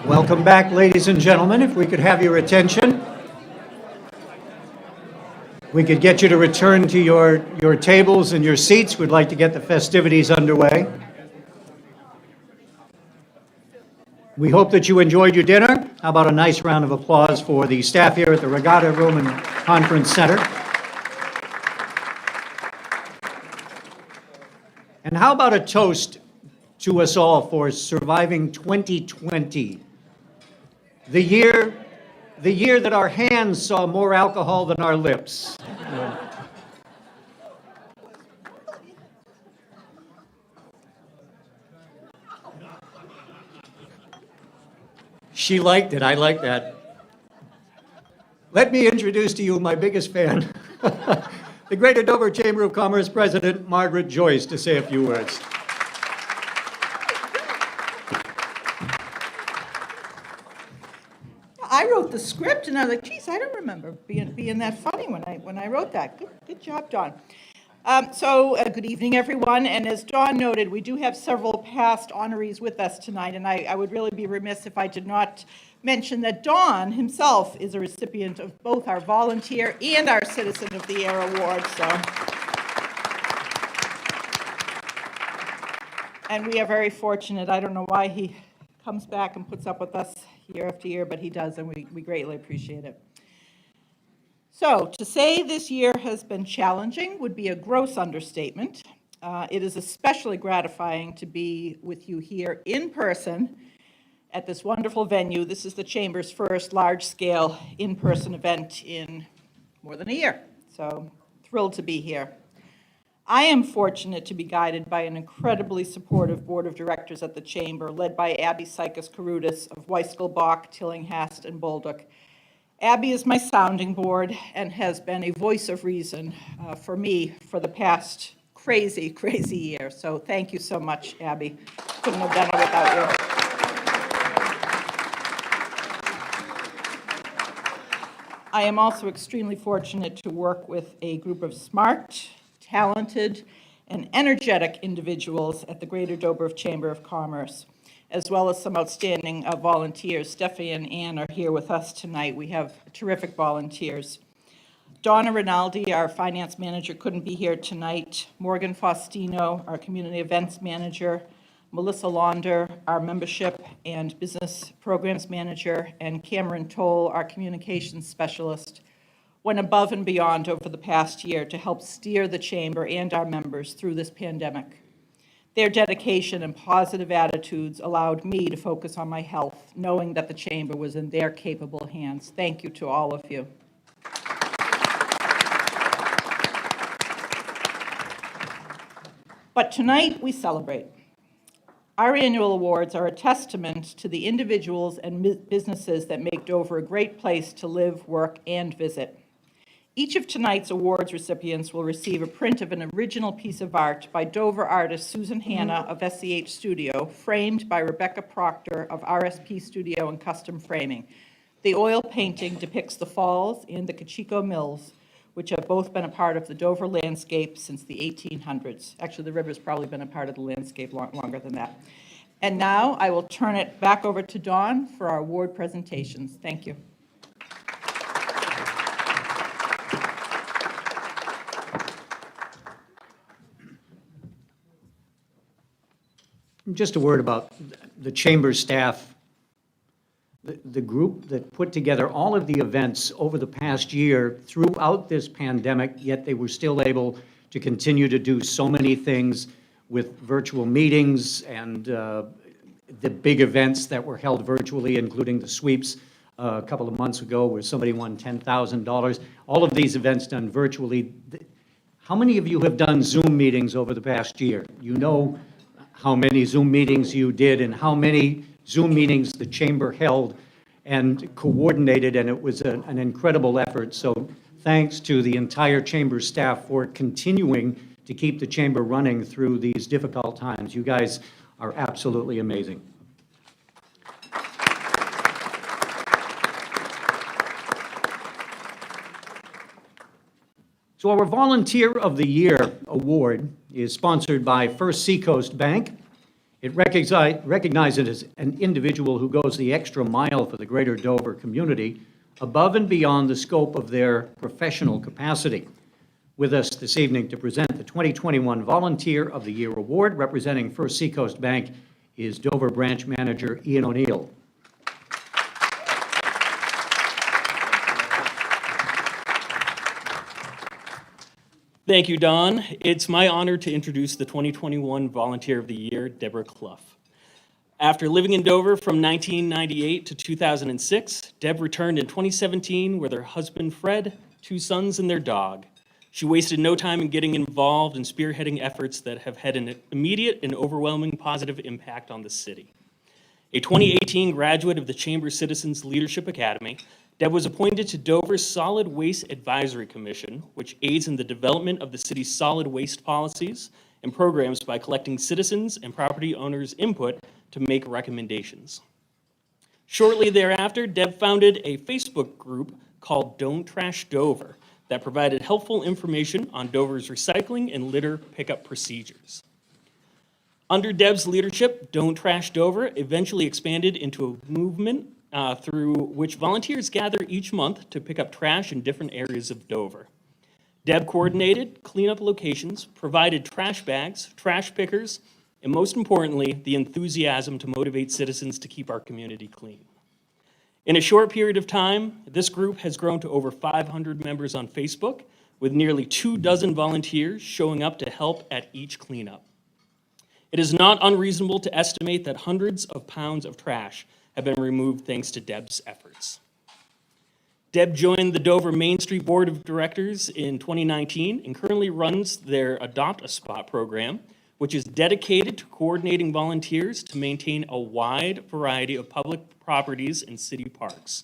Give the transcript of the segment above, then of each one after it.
Welcome back, ladies and gentlemen. If we could have your attention. We could get you to return to your tables and your seats. We'd like to get the festivities underway. We hope that you enjoyed your dinner. How about a nice round of applause for the staff here at the Regatta Room and Conference Center? And how about a toast to us all for surviving 2020, the year that our hands saw more alcohol than our lips. She liked it. I like that. Let me introduce to you my biggest fan, the Greater Dover Chamber of Commerce President, Margaret Joyce, to say a few words. I wrote the script, and I was like, geez, I don't remember being that funny when I wrote that. Good job, Dawn. Good evening, everyone. And as Dawn noted, we do have several past honorees with us tonight, and I would really be remiss if I did not mention that Dawn himself is a recipient of both our Volunteer and our Citizen of the Year awards. And we are very fortunate. I don't know why he comes back and puts up with us year after year, but he does, and we greatly appreciate it. So, to say this year has been challenging would be a gross understatement. It is especially gratifying to be with you here in person at this wonderful venue. This is the Chamber's first large-scale in-person event in more than a year, so thrilled to be here. I am fortunate to be guided by an incredibly supportive board of directors at the Chamber, led by Abby Sykes-Karutis of Weiskelbach, Tillinghast, and Bolduc. Abby is my sounding board and has been a voice of reason for me for the past crazy year. So thank you so much, Abby. Couldn't have done it without you. I am also extremely fortunate to work with a group of smart, talented, and energetic individuals at the Greater Dover Chamber of Commerce, as well as some outstanding volunteers. Stephanie and Ann are here with us tonight. We have terrific volunteers. Donna Rinaldi, our finance manager, couldn't be here tonight. Morgan Faustino, our community events manager. Melissa Launder, our membership and business programs manager. And Cameron Toll, our communications specialist, went above and beyond over the past year to help steer the Chamber and our members through this pandemic. Their dedication and positive attitudes allowed me to focus on my health, knowing that the Chamber was in their capable hands. Thank you to all of you. But tonight we celebrate. Our annual awards are a testament to the individuals and businesses that make Dover a great place to live, work, and visit. Each of tonight's awards recipients will receive a print of an original piece of art by Dover artist Susan Hanna of SCH Studio, framed by Rebecca Proctor of RSP Studio and Custom Framing. The oil painting depicts the falls and the Kachiko Mills, which have both been a part of the Dover landscape since the 1800s. Actually, the river's probably been a part of the landscape longer than that. And now I will turn it back over to Dawn for our award presentations. Thank you. Just a word about the Chamber staff, the group that put together all of the events over the past year throughout this pandemic, yet they were still able to continue to do so many things with virtual meetings and the big events that were held virtually, including the sweeps a couple of months ago where somebody won $10,000. All of these events done virtually. How many of you have done Zoom meetings over the past year? You know how many Zoom meetings you did and how many Zoom meetings the Chamber held and coordinated, and it was an incredible effort. So thanks to the entire Chamber staff for continuing to keep the Chamber running through these difficult times. You guys are absolutely amazing. So our Volunteer of the Year award is sponsored by First Seacoast Bank. It recognizes an individual who goes the extra mile for the greater Dover community above and beyond the scope of their professional capacity. With us this evening to present the 2021 Volunteer of the Year Award, representing First Seacoast Bank, is Dover Branch Manager Ian O'Neill. Thank you, Don. It's my honor to introduce the 2021 Volunteer of the Year, Deborah Clough. After living in Dover from 1998 to 2006, Deb returned in 2017 with her husband, Fred, 2 sons, and their dog. She wasted no time in getting involved and spearheading efforts that have had an immediate and overwhelming positive impact on the city. A 2018 graduate of the Chamber Citizens Leadership Academy, Deb was appointed to Dover's Solid Waste Advisory Commission, which aids in the development of the city's solid waste policies and programs by collecting citizens and property owners' input to make recommendations. Shortly thereafter, Deb founded a Facebook group called Don't Trash Dover that provided helpful information on Dover's recycling and litter pickup procedures. Under Deb's leadership, Don't Trash Dover eventually expanded into a movement through which volunteers gather each month to pick up trash in different areas of Dover. Deb coordinated cleanup locations, provided trash bags, trash pickers, and most importantly, the enthusiasm to motivate citizens to keep our community clean. In a short period of time, this group has grown to over 500 members on Facebook, with nearly 24 volunteers showing up to help at each cleanup. It is not unreasonable to estimate that hundreds of pounds of trash have been removed thanks to Deb's efforts. Deb joined the Dover Main Street Board of Directors in 2019 and currently runs their Adopt a Spot program, which is dedicated to coordinating volunteers to maintain a wide variety of public properties and city parks.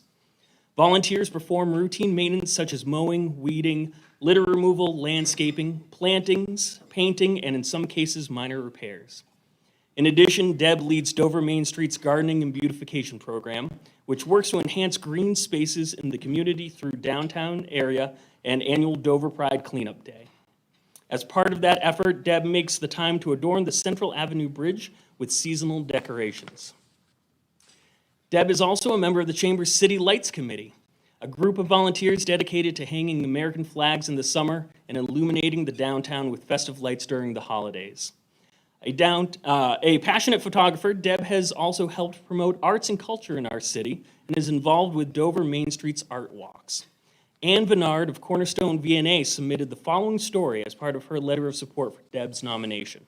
Volunteers perform routine maintenance such as mowing, weeding, litter removal, landscaping, plantings, painting, and in some cases, minor repairs. In addition, Deb leads Dover Main Street's Gardening and Beautification Program, which works to enhance green spaces in the community through downtown area and annual Dover Pride Cleanup Day. As part of that effort, Deb makes the time to adorn the Central Avenue Bridge with seasonal decorations. Deb is also a member of the Chamber's City Lights Committee, a group of volunteers dedicated to hanging American flags in the summer and illuminating the downtown with festive lights during the holidays. A passionate photographer, Deb has also helped promote arts and culture in our city and is involved with Dover Main Street's Art Walks. Ann Bernard of Cornerstone V&A submitted the following story as part of her letter of support for Deb's nomination.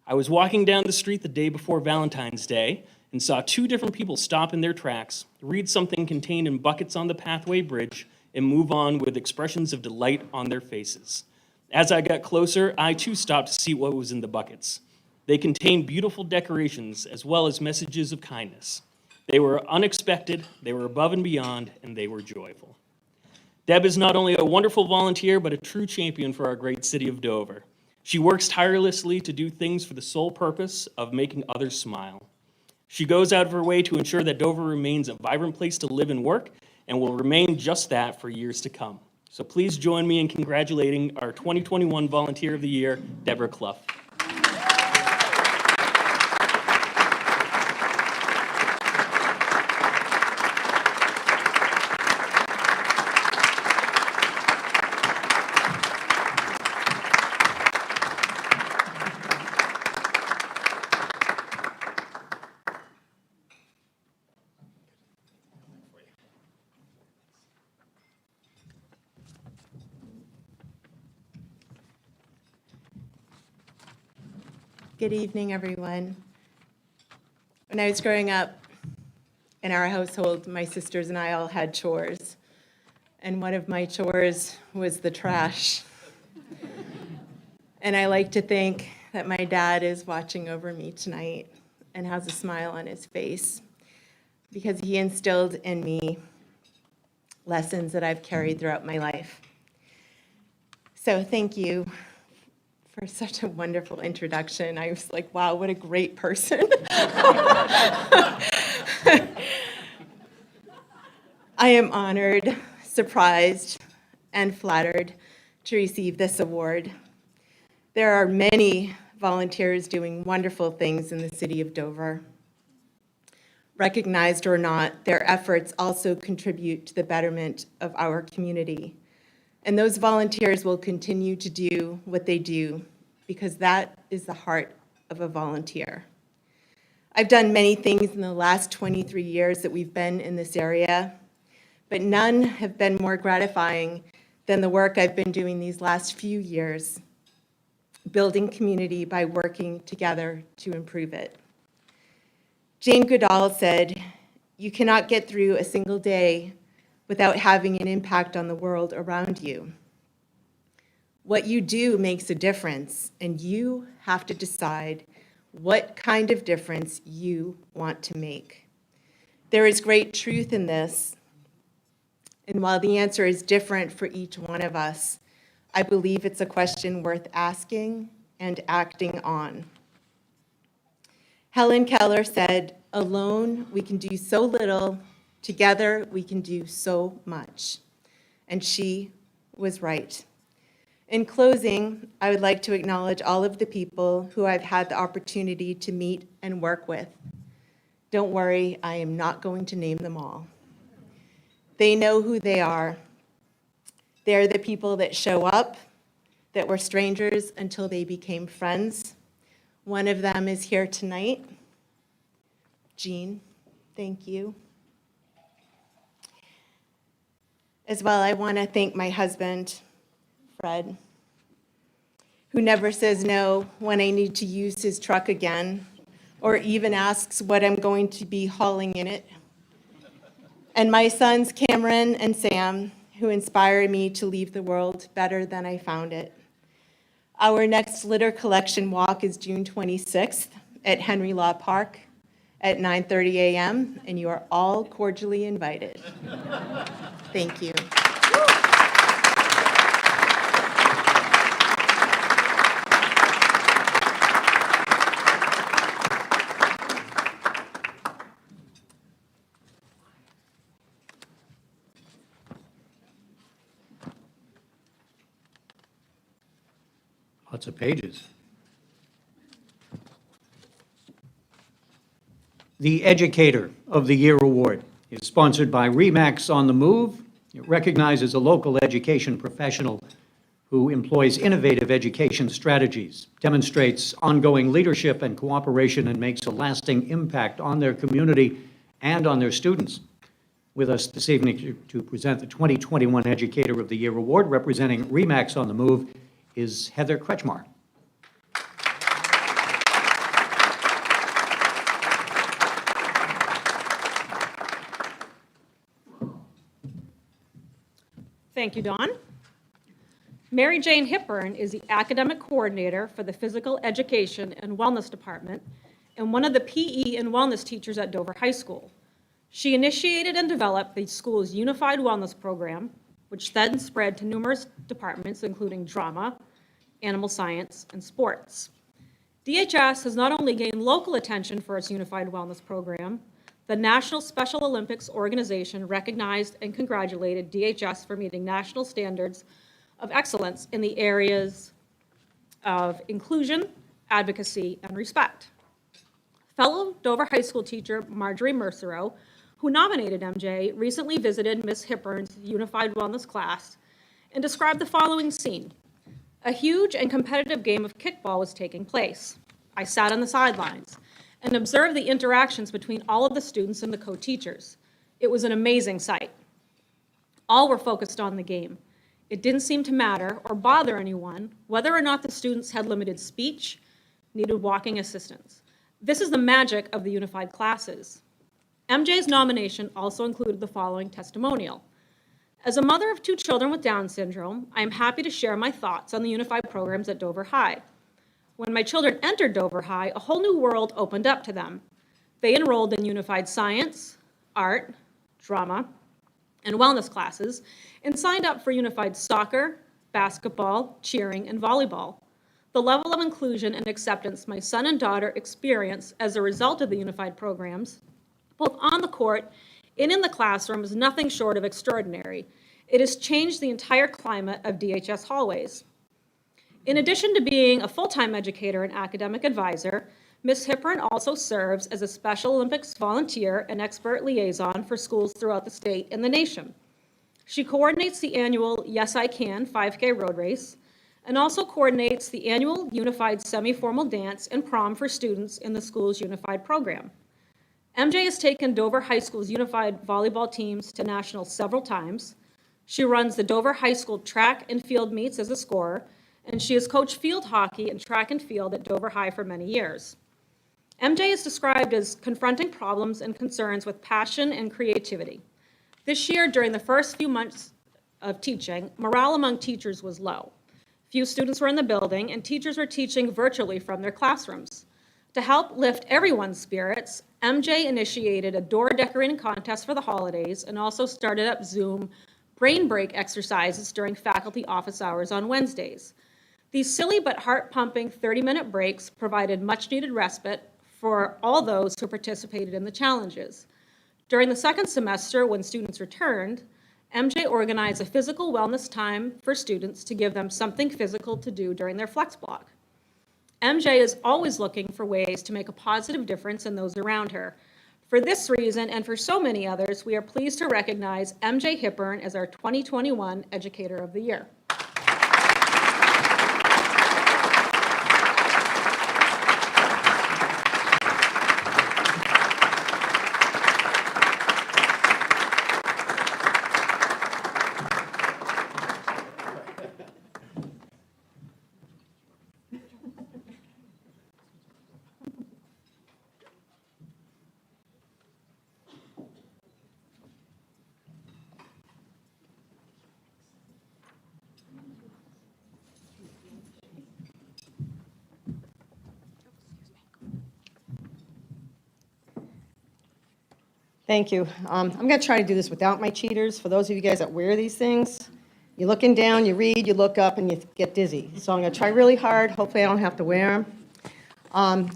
I was walking down the street the day before Valentine's Day and saw 2 different people stop in their tracks, read something contained in buckets on the pathway bridge, and move on with expressions of delight on their faces. As I got closer, I too stopped to see what was in the buckets. They contained beautiful decorations as well as messages of kindness. They were unexpected, they were above and beyond, and they were joyful. Deb is not only a wonderful volunteer, but a true champion for our great city of Dover. She works tirelessly to do things for the sole purpose of making others smile. She goes out of her way to ensure that Dover remains a vibrant place to live and work, and will remain just that for years to come. So please join me in congratulating our 2021 Volunteer of the Year, Deborah Clough. Good evening, everyone. When I was growing up in our household, my sisters and I all had chores. And one of my chores was the trash. And I like to think that my dad is watching over me tonight and has a smile on his face because he instilled in me lessons that I've carried throughout my life. So thank you for such a wonderful introduction. I was like, wow, what a great person. I am honored, surprised, and flattered to receive this award. There are many volunteers doing wonderful things in the city of Dover. Recognized or not, their efforts also contribute to the betterment of our community. And those volunteers will continue to do what they do because that is the heart of a volunteer. I've done many things in the last 23 years that we've been in this area, but none have been more gratifying than the work I've been doing these last few years, building community by working together to improve it. Jane Goodall said, "You cannot get through a single day without having an impact on the world around you. What you do makes a difference, and you have to decide what kind of difference you want to make." There is great truth in this, and while the answer is different for each one of us, I believe it's a question worth asking and acting on. Helen Keller said, "Alone we can do so little, together we can do so much." And she was right. In closing, I would like to acknowledge all of the people who I've had the opportunity to meet and work with. Don't worry, I am not going to name them all. They know who they are. They're the people that show up, that were strangers until they became friends. One of them is here tonight. Jean, thank you. As well, I want to thank my husband, Fred, who never says no when I need to use his truck again, or even asks what I'm going to be hauling in it. And my sons, Cameron and Sam, who inspire me to leave the world better than I found it. Our next litter collection walk is June 26th at Henry Law Park at 9:30 a.m., and you are all cordially invited. Thank you. Lots of pages. The Educator of the Year Award is sponsored by RE/MAX on the Move. It recognizes a local education professional who employs innovative education strategies, demonstrates ongoing leadership and cooperation, and makes a lasting impact on their community and on their students. With us this evening to present the 2021 Educator of the Year Award, representing RE/MAX on the Move, is Heather Kretschmar. Thank you, Dawn. Mary Jane Hipburn is the academic coordinator for the Physical Education and Wellness Department and one of the PE and wellness teachers at Dover High School. She initiated and developed the school's unified wellness program, which then spread to numerous departments, including drama, animal science, and sports. DHS has not only gained local attention for its unified wellness program, the National Special Olympics Organization recognized and congratulated DHS for meeting national standards of excellence in the areas of inclusion, advocacy, and respect. Fellow Dover High School teacher Marjorie Mercereau, who nominated MJ, recently visited Ms. Hipburn's Unified Wellness class and described the following scene. A huge and competitive game of kickball was taking place. I sat on the sidelines and observed the interactions between all of the students and the co-teachers. It was an amazing sight. All were focused on the game. It didn't seem to matter or bother anyone whether or not the students had limited speech, needed walking assistance. This is the magic of the unified classes. MJ's nomination also included the following testimonial. As a mother of 2 children with Down syndrome, I am happy to share my thoughts on the unified programs at Dover High. When my children entered Dover High, a whole new world opened up to them. They enrolled in unified science, art, drama, and wellness classes, and signed up for unified soccer, basketball, cheering, and volleyball. The level of inclusion and acceptance my son and daughter experience as a result of the unified programs, both on the court and in the classroom, is nothing short of extraordinary. It has changed the entire climate of DHS hallways. In addition to being a full-time educator and academic advisor, Ms. Hippern also serves as a Special Olympics volunteer and expert liaison for schools throughout the state and the nation. She coordinates the annual Yes I Can 5K road race and also coordinates the annual Unified Semi-Formal Dance and Prom for students in the school's Unified program. MJ has taken Dover High School's Unified volleyball teams to nationals several times. She runs the Dover High School track and field meets as a scorer, and she has coached field hockey and track and field at Dover High for many years. MJ is described as confronting problems and concerns with passion and creativity. This year, during the first few months of teaching, morale among teachers was low. Few students were in the building, and teachers were teaching virtually from their classrooms. To help lift everyone's spirits, MJ initiated a door decorating contest for the holidays and also started up Zoom brain break exercises during faculty office hours on Wednesdays. These silly but heart-pumping 30-minute breaks provided much-needed respite for all those who participated in the challenges. During the second semester, when students returned, MJ organized a physical wellness time for students to give them something physical to do during their flex block. MJ is always looking for ways to make a positive difference in those around her. For this reason, and for so many others, we are pleased to recognize MJ Hippern as our 2021 Educator of the Year. Thank you. I'm going to try to do this without my cheaters. For those of you guys that wear these things, you're looking down, you read, you look up, and you get dizzy. So I'm going to try really hard. Hopefully I don't have to wear them.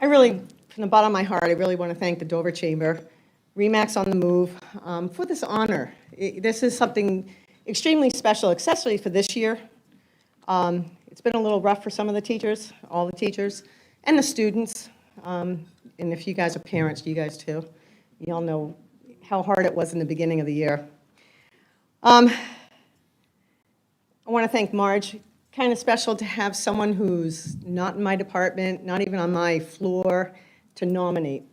I really, from the bottom of my heart, I really want to thank the Dover Chamber, RE/MAX on the Move, for this honor. This is something extremely special, especially for this year. It's been a little rough for some of the teachers, all the teachers, and the students. And if you guys are parents, you guys too. You all know how hard it was in the beginning of the year. I want to thank Marge. Kind of special to have someone who's not in my department, not even on my floor, to nominate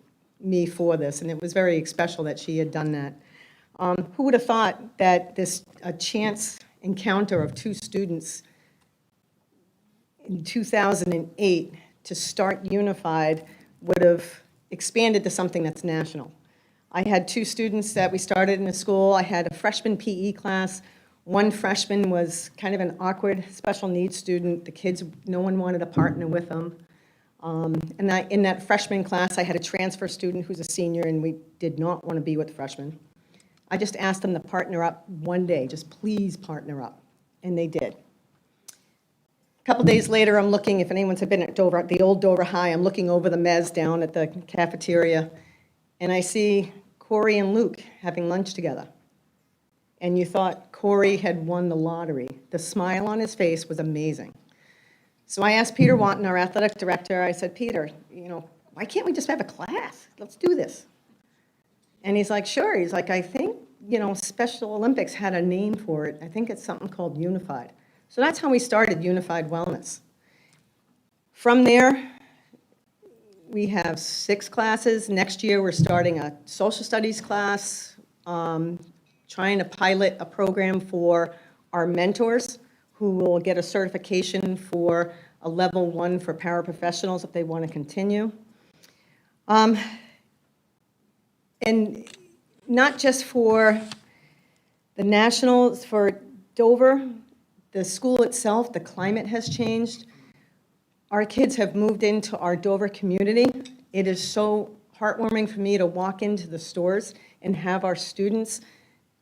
me for this. And it was very special that she had done that. Who would have thought that a chance encounter of two students in 2008 to start Unified would have expanded to something that's national. I had two students that we started in the school. I had a freshman PE class. One freshman was kind of an awkward special needs student. The kids, no one wanted to partner with them. And in that freshman class, I had a transfer student who's a senior, and we did not want to be with freshmen. I just asked them to partner up one day, just please partner up, and they did. A couple days later, I'm looking, if anyone's been at Dover, the old Dover High, I'm looking over the mez down at the cafeteria, and I see Corey and Luke having lunch together. And you thought Corey had won the lottery. The smile on his face was amazing. So I asked Peter Wanton, our athletic director, I said, Peter, why can't we just have a class? Let's do this. And he's like, sure. He's like, I think, Special Olympics had a name for it. I think it's something called Unified. So that's how we started Unified Wellness. From there, we have 6 classes. Next year, we're starting a social studies class, trying to pilot a program for our mentors who will get a certification for a level 1 for paraprofessionals if they want to continue. And not just for the nationals, for Dover, the school itself, the climate has changed. Our kids have moved into our Dover community. It is so heartwarming for me to walk into the stores and have our students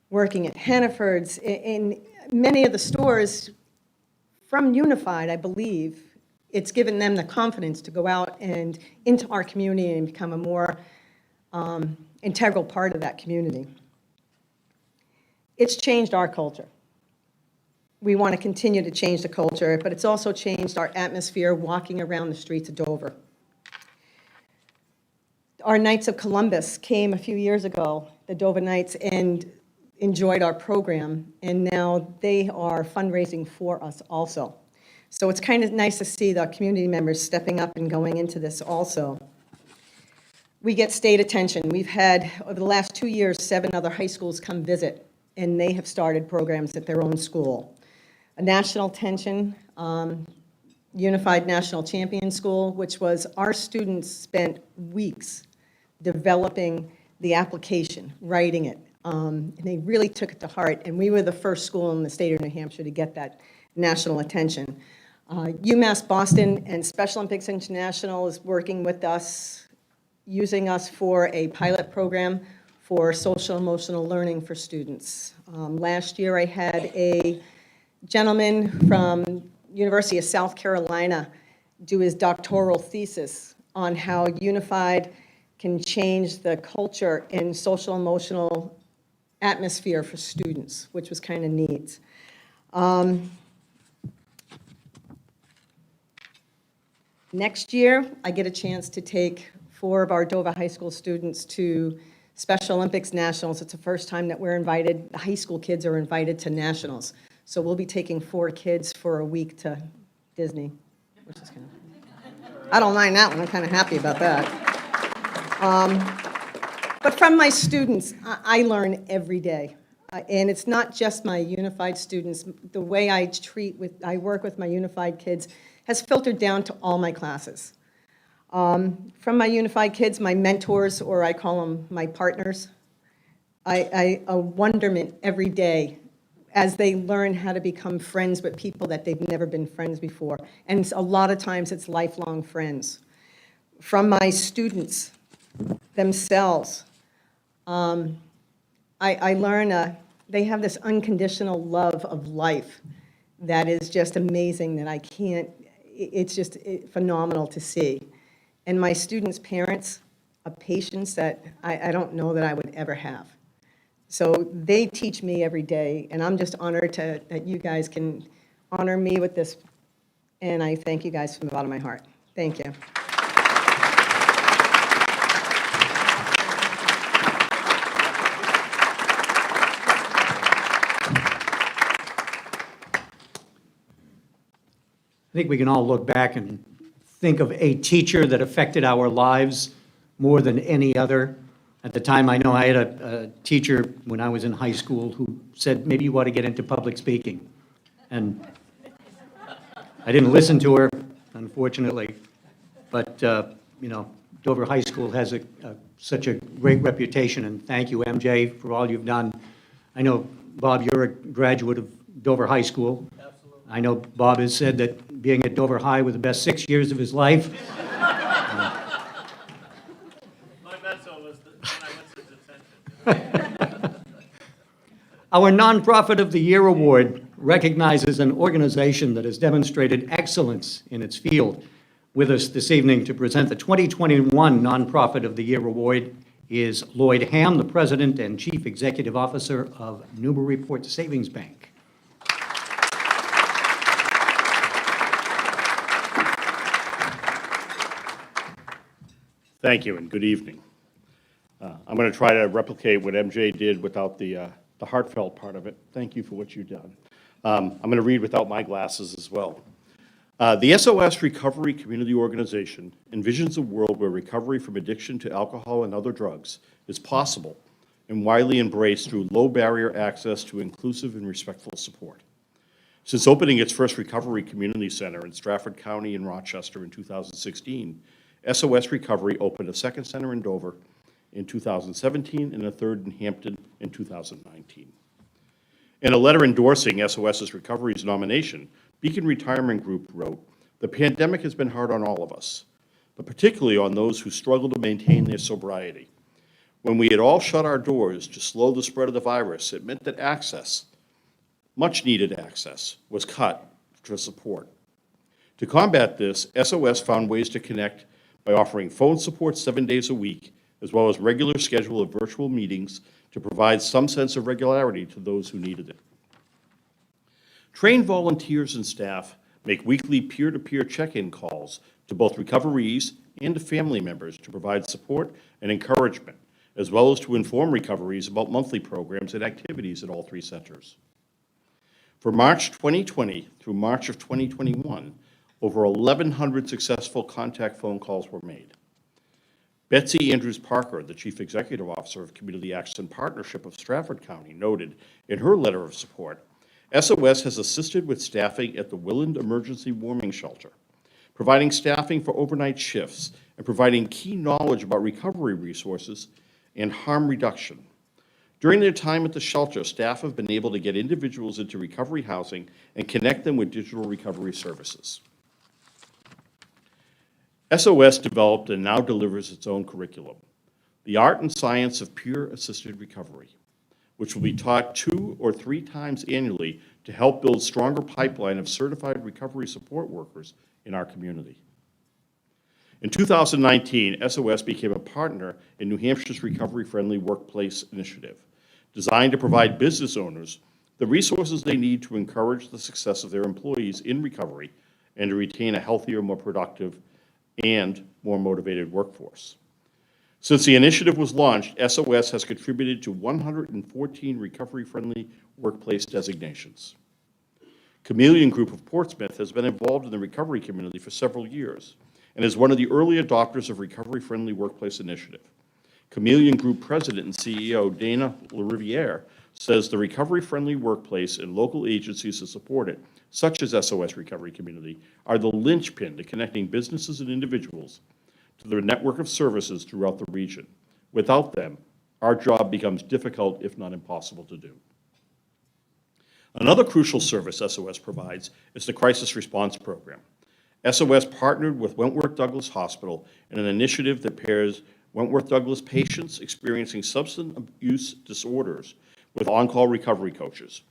working at Hannaford's, in many of the stores from Unified, I believe. It's given them the confidence to go out and into our community and become a more integral part of that community. It's changed our culture. we want to continue to change the culture, but it's also changed our atmosphere walking around the streets of Dover. Our Knights of Columbus came a few years ago, the Dover Knights, and enjoyed our program, and now they are fundraising for us also. So it's kind of nice to see the community members stepping up and going into this also. We get state attention. We've had, over the last 2 years, 7 other high schools come visit, and they have started programs at their own school. A national attention, Unified National Champion School, which was our students spent weeks developing the application, writing it. And they really took it to heart, and we were the first school in the state of New Hampshire to get that national attention. UMass Boston and Special Olympics International is working with us, using us for a pilot program for social emotional learning for students. Last year I had a gentleman from University of South Carolina do his doctoral thesis on how Unified can change the culture and social emotional atmosphere for students, which was kind of neat. Next year, I get a chance to take 4 of our Dover High School students to Special Olympics Nationals. It's the first time that we're invited, the high school kids are invited to nationals. So we'll be taking 4 kids for a week to Disney, which is kind of, I don't mind that one, I'm kind of happy about that. But from my students, I learn every day. And it's not just my Unified students. The way I work with my Unified kids has filtered down to all my classes. From my Unified kids, my mentors, or I call them my partners, a wonderment every day as they learn how to become friends with people that they've never been friends before. And a lot of times it's lifelong friends. From my students themselves, I learn they have this unconditional love of life that is just amazing, that I can't, it's just phenomenal to see. And my students' parents, a patience that I don't know that I would ever have. So they teach me every day, and I'm just honored that you guys can honor me with this, and I thank you guys from the bottom of my heart. Thank you. I think we can all look back and think of a teacher that affected our lives more than any other. At the time, I know I had a teacher when I was in high school who said, maybe you ought to get into public speaking. And I didn't listen to her, unfortunately. But, you know, Dover High School has such a great reputation, and thank you, MJ, for all you've done. I know, Bob, you're a graduate of Dover High School. Absolutely. I know Bob has said that being at Dover High were the best 6 years of his life. Our Nonprofit of the Year Award recognizes an organization that has demonstrated excellence in its field. With us this evening to present the 2021 Nonprofit of the Year Award is Lloyd Hamm, the President and Chief Executive Officer of Newburyport Savings Bank. Thank you and good evening. I'm going to try to replicate what MJ did without the heartfelt part of it. Thank you for what you've done. I'm going to read without my glasses as well. The SOS Recovery Community Organization envisions a world where recovery from addiction to alcohol and other drugs is possible and widely embraced through low-barrier access to inclusive and respectful support. Since opening its first recovery community center in Stratford County in Rochester in 2016, SOS Recovery opened a second center in Dover in 2017 and a third in Hampton in 2019. In a letter endorsing SOS's Recovery's nomination, Beacon Retirement Group wrote, "The pandemic has been hard on all of us, but particularly on those who struggle to maintain their sobriety. When we had all shut our doors to slow the spread of the virus, it meant that access, much needed access, was cut to support. To combat this, SOS found ways to connect by offering phone support 7 days a week, as well as regular schedule of virtual meetings to provide some sense of regularity to those who needed it. Trained volunteers and staff make weekly peer-to-peer check-in calls to both recoverees and to family members to provide support and encouragement, as well as to inform recoveries about monthly programs and activities at all three centers. For March 2020 through March of 2021, over 1,100 successful contact phone calls were made. Betsy Andrews Parker, the Chief Executive Officer of Community Action Partnership of Stratford County, noted in her letter of support, SOS has assisted with staffing at the Willand Emergency Warming Shelter, providing staffing for overnight shifts and providing key knowledge about recovery resources and harm reduction. During their time at the shelter, staff have been able to get individuals into recovery housing and connect them with digital recovery services. SOS developed and now delivers its own curriculum, the Art and Science of Peer Assisted Recovery, which will be taught 2 or 3 times annually to help build stronger pipeline of certified recovery support workers in our community. In 2019, SOS became a partner in New Hampshire's Recovery Friendly Workplace Initiative, designed to provide business owners the resources they need to encourage the success of their employees in recovery and to retain a healthier, more productive, and more motivated workforce. Since the initiative was launched, SOS has contributed to 114 recovery-friendly workplace designations. Chameleon Group of Portsmouth has been involved in the recovery community for several years and is one of the early adopters of Recovery-Friendly Workplace Initiative. Chameleon Group President and CEO Dana LaRiviere says the recovery-friendly workplace and local agencies that support it, such as SOS Recovery Community, are the linchpin to connecting businesses and individuals to their network of services throughout the region. Without them, our job becomes difficult, if not impossible, to do. Another crucial service SOS provides is the Crisis Response Program. SOS partnered with Wentworth Douglas Hospital in an initiative that pairs Wentworth Douglas patients experiencing substance abuse disorders with on-call recovery coaches.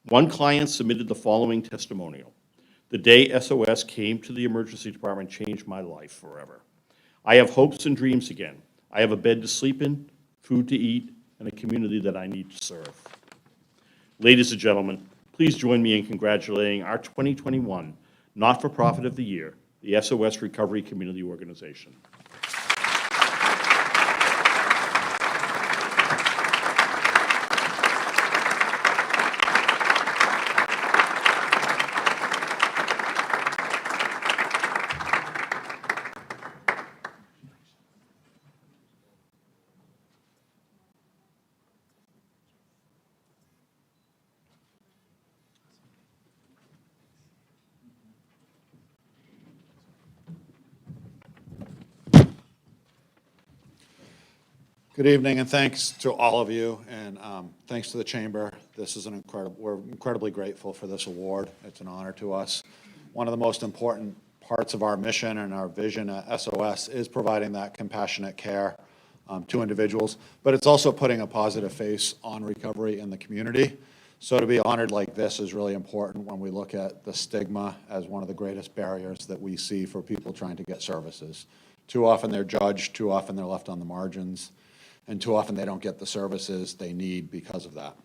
One client submitted the following testimonial. The day SOS came to the emergency department changed my life forever. I have hopes and dreams again. I have a bed to sleep in, food to eat, and a community that I need to serve. Ladies and gentlemen, please join me in congratulating our 2021 Not-for-Profit of the Year, the SOS Recovery Community Organization. Good evening, and thanks to all of you, and thanks to the Chamber. This is we're incredibly grateful for this award. It's an honor to us. One of the most important parts of our mission and our vision at SOS is providing that compassionate care to individuals, but it's also putting a positive face on recovery in the community. So to be honored like this is really important when we look at the stigma as one of the greatest barriers that we see for people trying to get services. Too often they're judged, too often they're left on the margins, and too often they don't get the services they need because of that.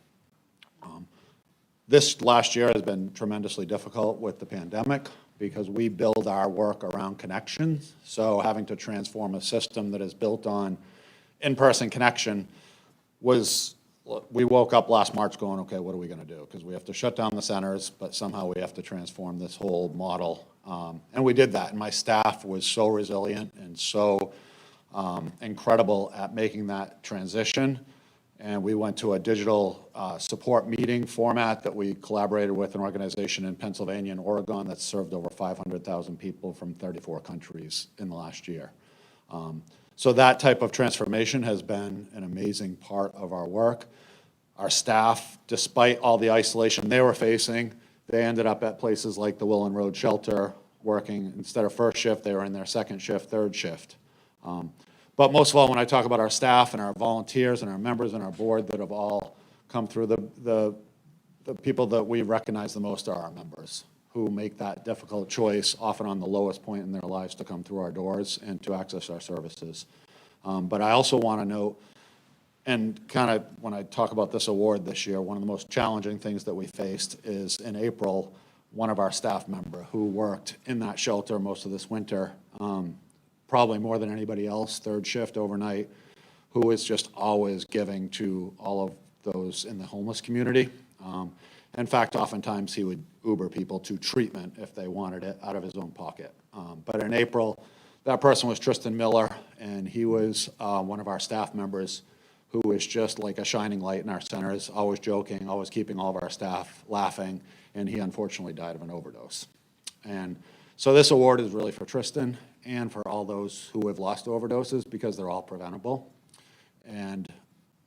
This last year has been tremendously difficult with the pandemic because we build our work around connections. So having to transform a system that is built on in-person connection was, we woke up last March going, okay, what are we gonna do? Because we have to shut down the centers, but somehow we have to transform this whole model. And we did that, and my staff was so resilient and so incredible at making that transition. And we went to a digital support meeting format that we collaborated with an organization in Pennsylvania and Oregon that served over 500,000 people from 34 countries in the last year. So that type of transformation has been an amazing part of our work. Our staff, despite all the isolation they were facing, they ended up at places like the Willand Road Shelter working, instead of first shift, they were in their second shift, third shift. But most of all, when I talk about our staff and our volunteers and our members and our board that have all come through, the people that we recognize the most are our members, who make that difficult choice, often on the lowest point in their lives, to come through our doors and to access our services. But I also want to note And kind of, when I talk about this award this year, one of the most challenging things that we faced is in April, one of our staff member who worked in that shelter most of this winter, probably more than anybody else, third shift overnight, who is just always giving to all of those in the homeless community. In fact, oftentimes he would Uber people to treatment if they wanted it out of his own pocket. But in April, that person was Tristan Miller, and he was one of our staff members who is just like a shining light in our centers, always joking, always keeping all of our staff laughing, and he unfortunately died of an overdose. And so this award is really for Tristan and for all those who have lost overdoses, because they're all preventable. And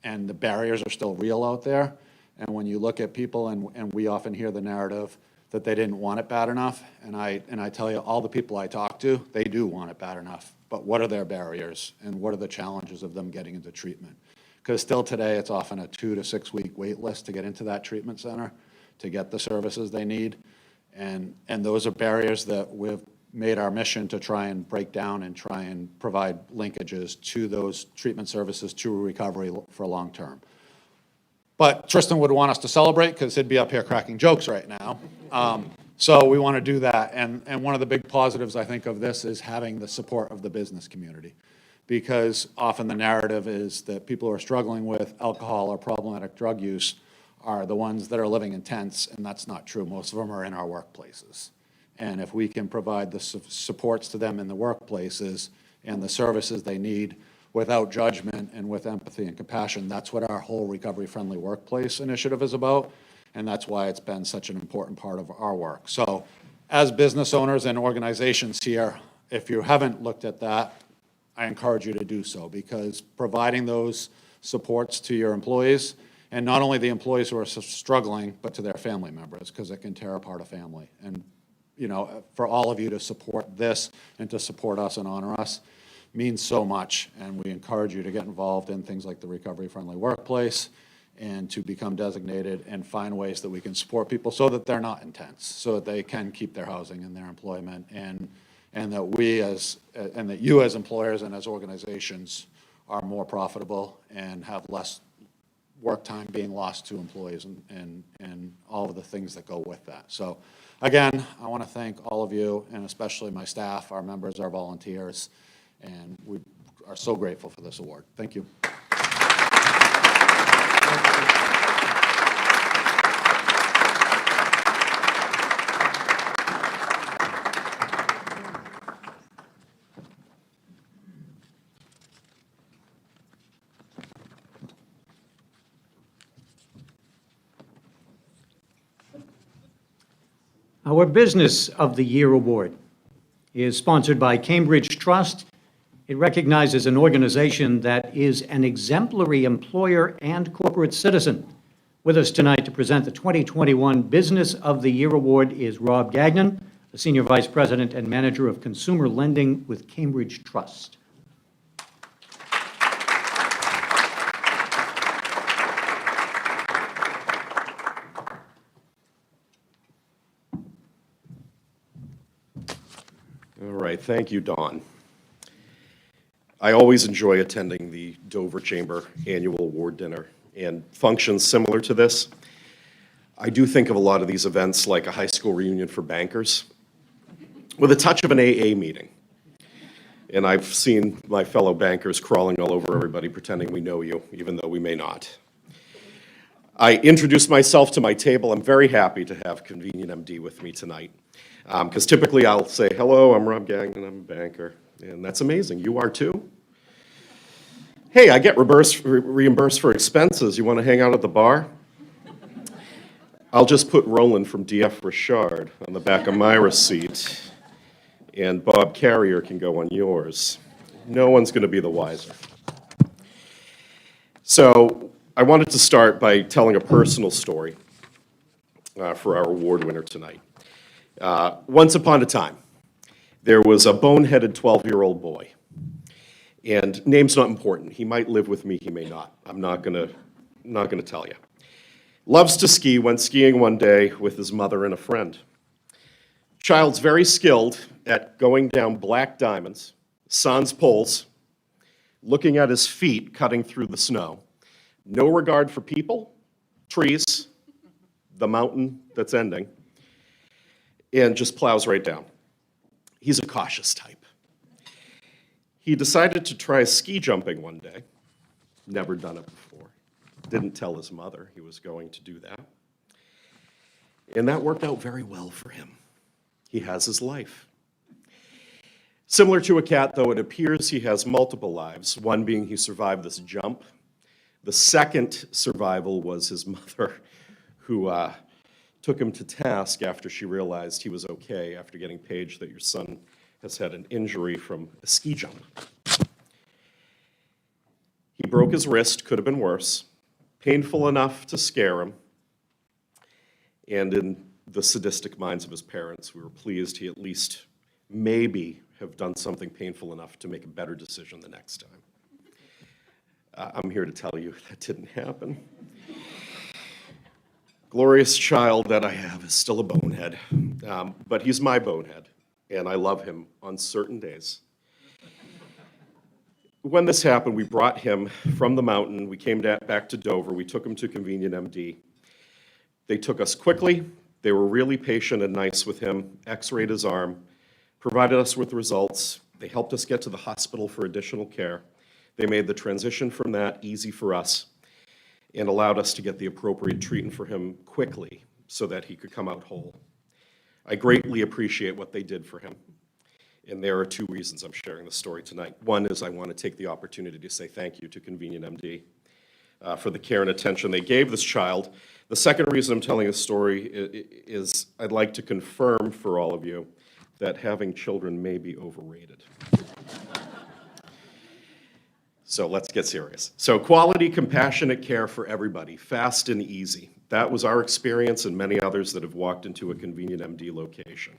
the barriers are still real out there. And when you look at people, and we often hear the narrative that they didn't want it bad enough, and I tell you, all the people I talk to, they do want it bad enough. But what are their barriers, and what are the challenges of them getting into treatment? Because still today, it's often a 2 to 6 week wait list to get into that treatment center, to get the services they need. And those are barriers that we've made our mission to try and break down and try and provide linkages to those treatment services to recovery for long term. But Tristan would want us to celebrate, because he'd be up here cracking jokes right now. So we want to do that. And one of the big positives, I think, of this is having the support of the business community. Because often the narrative is that people who are struggling with alcohol or problematic drug use are the ones that are living in tents, and that's not true. Most of them are in our workplaces. And if we can provide the supports to them in the workplaces and the services they need without judgment and with empathy and compassion, that's what our whole recovery-friendly workplace initiative is about, and that's why it's been such an important part of our work. So as business owners and organizations here, if you haven't looked at that, I encourage you to do so, because providing those supports to your employees, and not only the employees who are struggling, but to their family members, because it can tear apart a family. And, you know, for all of you to support this and to support us and honor us means so much. And we encourage you to get involved in things like the recovery-friendly workplace and to become designated and find ways that we can support people so that they're not intense, so that they can keep their housing and their employment, and that we and that you as employers and as organizations are more profitable and have less work time being lost to employees and all of the things that go with that. So again, I want to thank all of you, and especially my staff, our members, our volunteers, and we are so grateful for this award. Thank you. Our Business of the Year Award is sponsored by Cambridge Trust. It recognizes an organization that is an exemplary employer and corporate citizen. With us tonight to present the 2021 Business of the Year Award is Rob Gagnon, the Senior Vice President and Manager of Consumer Lending with Cambridge Trust. All right, thank you, Dawn. I always enjoy attending the Dover Chamber Annual Award Dinner and functions similar to this. I do think of a lot of these events like a high school reunion for bankers with a touch of an AA meeting. And I've seen my fellow bankers crawling all over everybody pretending we know you, even though we may not. I introduced myself to my table. I'm very happy to have Convenient MD with me tonight. Because typically I'll say, hello, I'm Rob Gagnon, I'm a banker. And that's amazing. You are too? Hey, I get reimbursed for expenses. You want to hang out at the bar? I'll just put Roland from DF Richard on the back of my receipt, and Bob Carrier can go on yours. No one's going to be the wiser. So I wanted to start by telling a personal story for our award winner tonight. Once upon a time, there was a boneheaded 12-year-old boy. And name's not important. He might live with me, he may not. I'm not gonna tell you. Loves to ski, went skiing one day with his mother and a friend. Child's very skilled at going down black diamonds, sans poles, looking at his feet cutting through the snow, No regard for people, trees, the mountain that's ending, and just plows right down. He's a cautious type. He decided to try ski jumping one day. Never done it before. Didn't tell his mother he was going to do that. And that worked out very well for him. He has his life. Similar to a cat, though, it appears he has multiple lives, one being he survived this jump. The second survival was his mother, who took him to task after she realized he was okay after getting paged that your son has had an injury from a ski jump. He broke his wrist, could have been worse, painful enough to scare him, and in the sadistic minds of his parents, we were pleased he at least maybe have done something painful enough to make a better decision the next time. I'm here to tell you that didn't happen. Glorious child that I have is still a bonehead, but he's my bonehead, and I love him on certain days. When this happened, we brought him from the mountain. We came back to Dover. We took him to Convenient MD. They took us quickly. They were really patient and nice with him, x-rayed his arm, provided us with results. They helped us get to the hospital for additional care. They made the transition from that easy for us and allowed us to get the appropriate treatment for him quickly so that he could come out whole. I greatly appreciate what they did for him. And there are two reasons I'm sharing this story tonight. One is I want to take the opportunity to say thank you to Convenient MD for the care and attention they gave this child. The second reason I'm telling this story is I'd like to confirm for all of you that having children may be overrated. So let's get serious. So quality, compassionate care for everybody, fast and easy. That was our experience and many others that have walked into a Convenient MD location.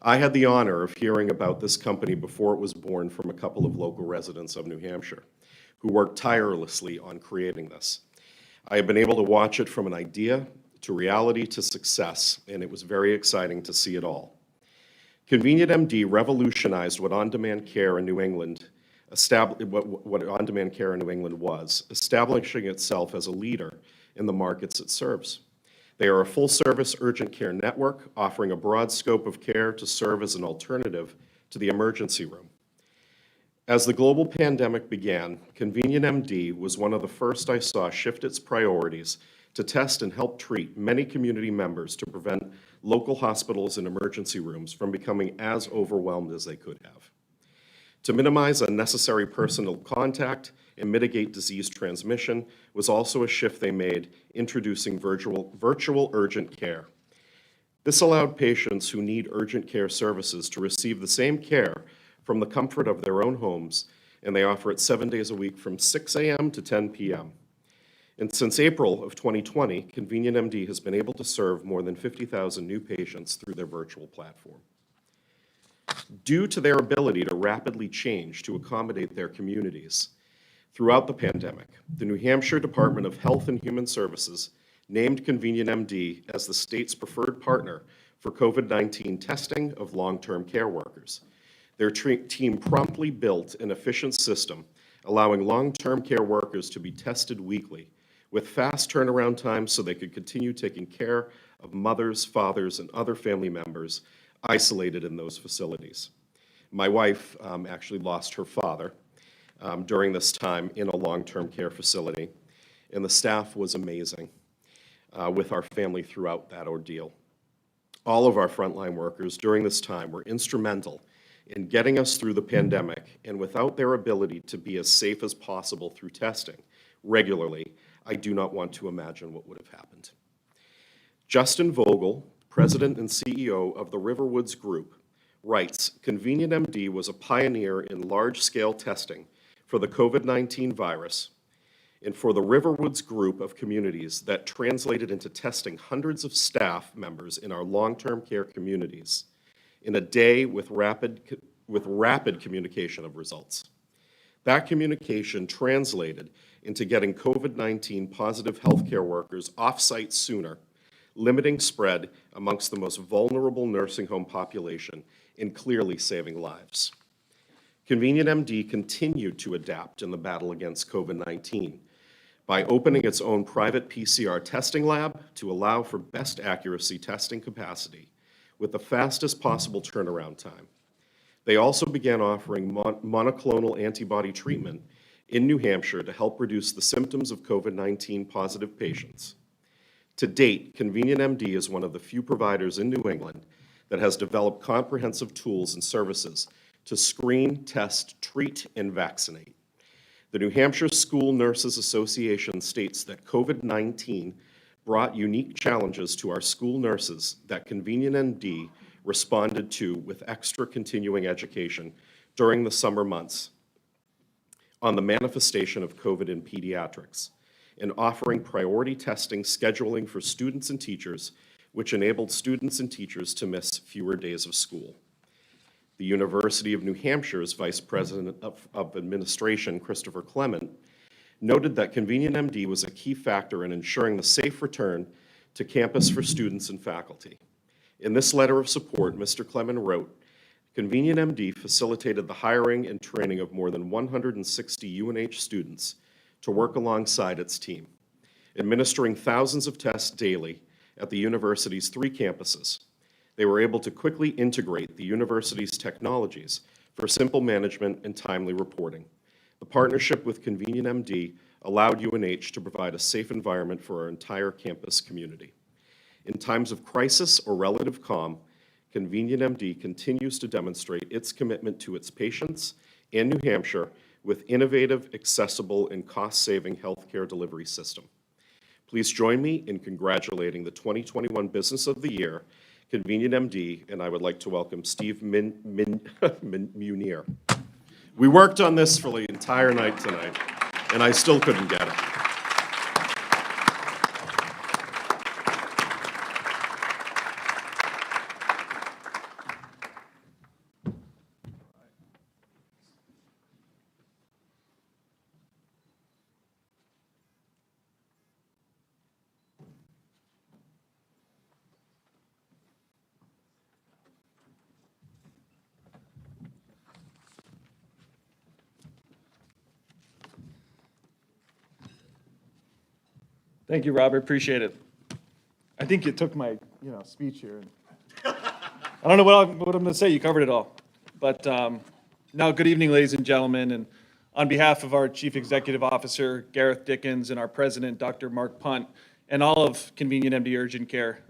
I had the honor of hearing about this company before it was born from a couple of local residents of New Hampshire who worked tirelessly on creating this. I have been able to watch it from an idea to reality to success, and it was very exciting to see it all. Convenient MD revolutionized what on-demand care in New England what on-demand care in New England was, establishing itself as a leader in the markets it serves. They are a full-service urgent care network offering a broad scope of care to serve as an alternative to the emergency room. As the global pandemic began, Convenient MD was one of the first I saw shift its priorities to test and help treat many community members to prevent local hospitals and emergency rooms from becoming as overwhelmed as they could have. To minimize unnecessary personal contact and mitigate disease transmission was also a shift they made, introducing virtual urgent care. This allowed patients who need urgent care services to receive the same care from the comfort of their own homes, and they offer it 7 days a week from 6 a.m. to 10 p.m. And since April of 2020, Convenient MD has been able to serve more than 50,000 new patients through their virtual platform. Due to their ability to rapidly change to accommodate their communities, throughout the pandemic, the New Hampshire Department of Health and Human Services named Convenient MD as the state's preferred partner for COVID-19 testing of long-term care workers. Their team promptly built an efficient system allowing long-term care workers to be tested weekly with fast turnaround times so they could continue taking care of mothers, fathers, and other family members isolated in those facilities. My wife actually lost her father during this time in a long-term care facility, and the staff was amazing with our family throughout that ordeal. All of our frontline workers during this time were instrumental in getting us through the pandemic, and without their ability to be as safe as possible through testing regularly, I do not want to imagine what would have happened. Justin Vogel, President and CEO of the Riverwoods Group, writes, Convenient MD was a pioneer in large-scale testing for the COVID-19 virus and for the Riverwoods Group of communities that translated into testing hundreds of staff members in our long-term care communities in a day with rapid communication of results. That communication translated into getting COVID-19 positive healthcare workers off-site sooner, limiting spread amongst the most vulnerable nursing home population and clearly saving lives. Convenient MD continued to adapt in the battle against COVID-19 by opening its own private PCR testing lab to allow for best accuracy testing capacity with the fastest possible turnaround time. They also began offering monoclonal antibody treatment in New Hampshire to help reduce the symptoms of COVID-19 positive patients. To date, Convenient MD is one of the few providers in New England that has developed comprehensive tools and services to screen, test, treat, and vaccinate. The New Hampshire School Nurses Association states that COVID-19 brought unique challenges to our school nurses that Convenient MD responded to with extra continuing education during the summer months on the manifestation of COVID in pediatrics, and offering priority testing scheduling for students and teachers, which enabled students and teachers to miss fewer days of school. The University of New Hampshire's Vice President of Administration, Christopher Clement, noted that Convenient MD was a key factor in ensuring the safe return to campus for students and faculty. In this letter of support, Mr. Clement wrote, Convenient MD facilitated the hiring and training of more than 160 UNH students to work alongside its team, administering thousands of tests daily at the university's 3 campuses. They were able to quickly integrate the university's technologies for simple management and timely reporting. The partnership with Convenient MD allowed UNH to provide a safe environment for our entire campus community. In times of crisis or relative calm, Convenient MD continues to demonstrate its commitment to its patients and New Hampshire with innovative, accessible, and cost-saving healthcare delivery system. Please join me in congratulating the 2021 Business of the Year, Convenient MD, and I would like to welcome Steve Munier. We worked on this for the entire night tonight, and I still couldn't get it. Thank you, Robert. Appreciate it. I think you took my, speech here. I don't know what I'm going to say. You covered it all. But now, good evening, ladies and gentlemen. And on behalf of our Chief Executive Officer, Gareth Dickens, and our President, Dr. Mark Punt, and all of Convenient MD Urgent Care,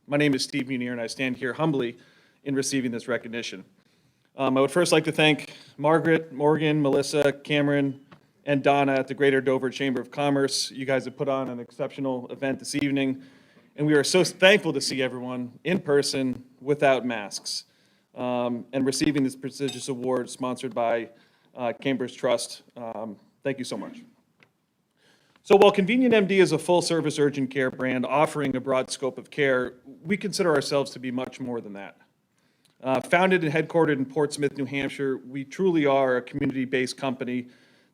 my name is Steve Munier, and I stand here humbly in receiving this recognition. I would first like to thank Margaret, Morgan, Melissa, Cameron, and Donna at the Greater Dover Chamber of Commerce. You guys have put on an exceptional event this evening, and we are so thankful to see everyone in person without masks, and receiving this prestigious award sponsored by Cambridge Trust. Thank you so much. So while Convenient MD is a full-service urgent care brand offering a broad scope of care, we consider ourselves to be much more than that. Founded and headquartered in Portsmouth, New Hampshire, we truly are a community-based company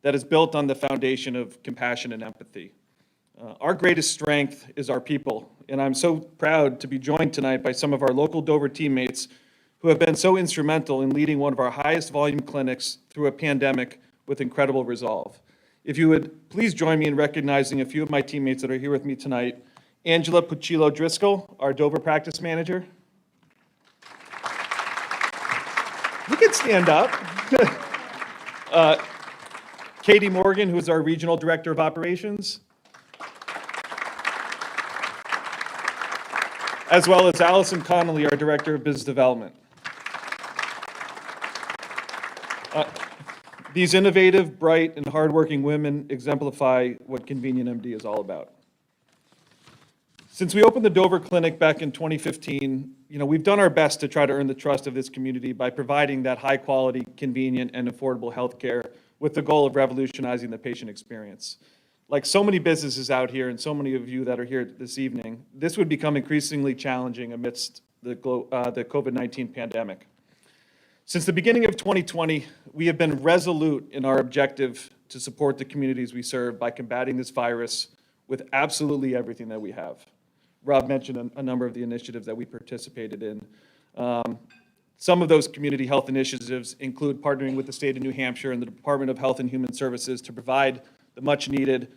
that is built on the foundation of compassion and empathy. Our greatest strength is our people, and I'm so proud to be joined tonight by some of our local Dover teammates who have been so instrumental in leading one of our highest volume clinics through a pandemic with incredible resolve. If you would please join me in recognizing a few of my teammates that are here with me tonight. Angela Puccillo Driscoll, our Dover practice manager. You can stand up. Katie Morgan, who is our Regional Director of Operations, as well as Allison Connolly, our Director of Business Development. These innovative, bright, and hardworking women exemplify what Convenient MD is all about. Since we opened the Dover Clinic back in 2015, we've done our best to try to earn the trust of this community by providing that high-quality, convenient, and affordable health care with the goal of revolutionizing the patient experience. Like so many businesses out here and so many of you that are here this evening, this would become increasingly challenging amidst the COVID-19 pandemic. Since the beginning of 2020, we have been resolute in our objective to support the communities we serve by combating this virus with absolutely everything that we have. Rob mentioned a number of the initiatives that we participated in. Some of those community health initiatives include partnering with the state of New Hampshire and the Department of Health and Human Services to provide the much-needed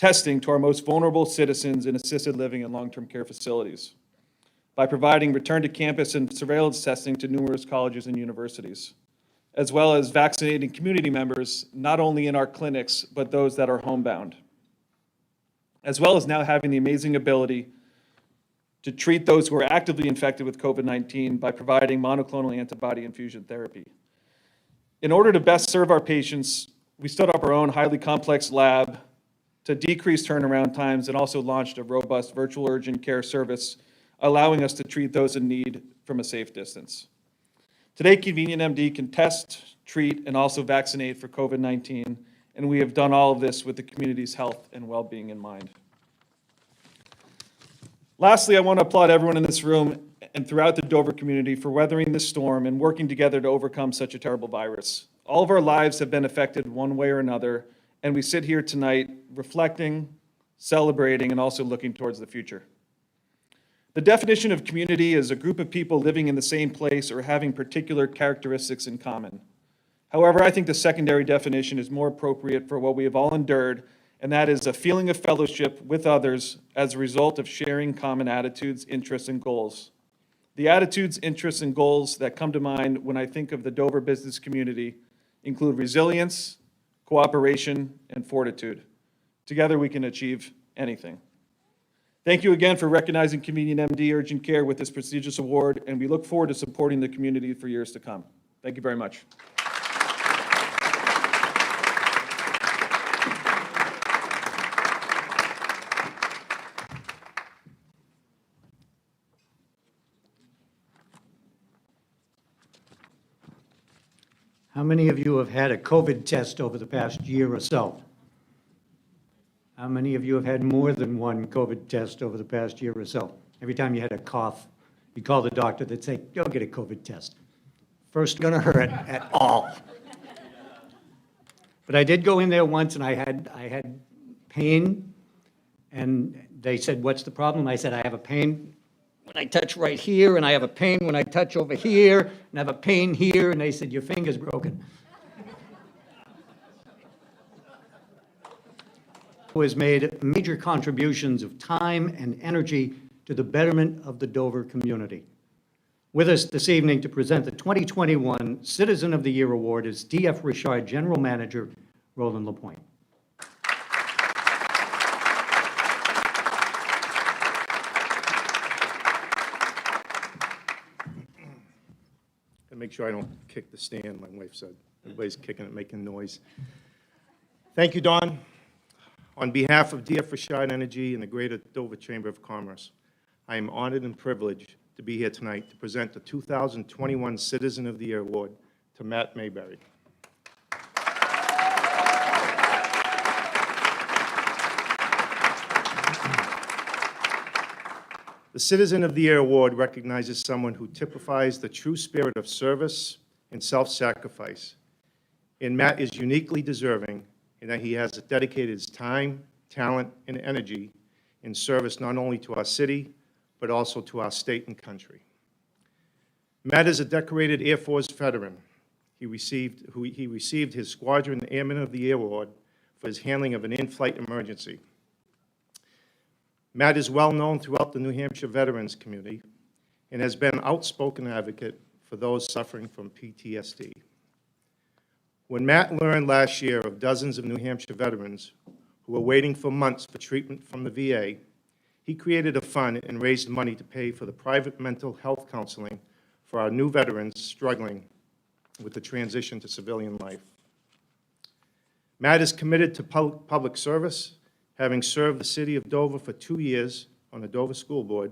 testing to our most vulnerable citizens in assisted living and long-term care facilities, by providing return to campus and surveillance testing to numerous colleges and universities, as well as vaccinating community members, not only in our clinics, but those that are homebound, as well as now having the amazing ability to treat those who are actively infected with COVID-19 by providing monoclonal antibody infusion therapy. In order to best serve our patients, we stood up our own highly complex lab to decrease turnaround times and also launched a robust virtual urgent care service, allowing us to treat those in need from a safe distance. Today, Convenient MD can test, treat, and also vaccinate for COVID-19, and we have done all of this with the community's health and well-being in mind. Lastly, I want to applaud everyone in this room and throughout the Dover community for weathering this storm and working together to overcome such a terrible virus. All of our lives have been affected one way or another, and we sit here tonight reflecting, celebrating, and also looking towards the future. The definition of community is a group of people living in the same place or having particular characteristics in common. However, I think the secondary definition is more appropriate for what we have all endured, and that is a feeling of fellowship with others as a result of sharing common attitudes, interests, and goals. The attitudes, interests, and goals that come to mind when I think of the Dover business community include resilience, cooperation, and fortitude. Together we can achieve anything. Thank you again for recognizing Convenient MD Urgent Care with this prestigious award, and we look forward to supporting the community for years to come. Thank you very much. How many of you have had a COVID test over the past year or so? How many of you have had more than one COVID test over the past year or so? Every time you had a cough, you call the doctor, they'd say, go get a COVID test. First gonna hurt at all. But I did go in there once and I had pain, and they said, what's the problem? I said, I have a pain when I touch right here, and I have a pain when I touch over here, and I have a pain here, and they said, your finger's broken. Who has made major contributions of time and energy to the betterment of the Dover community. With us this evening to present the 2021 Citizen of the Year Award is D.F. Richard General Manager Roland LaPointe. And make sure I don't kick the stand, my wife said. Everybody's kicking it, making noise. Thank you, Don. On behalf of DF Rashad Energy and the Greater Dover Chamber of Commerce, I am honored and privileged to be here tonight to present the 2021 Citizen of the Year Award to Matt Mayberry. The Citizen of the Year Award recognizes someone who typifies the true spirit of service and self-sacrifice. And Matt is uniquely deserving in that he has dedicated his time, talent, and energy in service not only to our city, but also to our state and country. Matt is a decorated Air Force veteran. He received his Squadron Airman of the Year Award for his handling of an in-flight emergency. Matt is well known throughout the New Hampshire veterans community and has been an outspoken advocate for those suffering from PTSD. When Matt learned last year of dozens of New Hampshire veterans who were waiting for months for treatment from the VA, he created a fund and raised money to pay for the private mental health counseling for our new veterans struggling with the transition to civilian life. Matt is committed to public service, having served the city of Dover for 2 years on the Dover School Board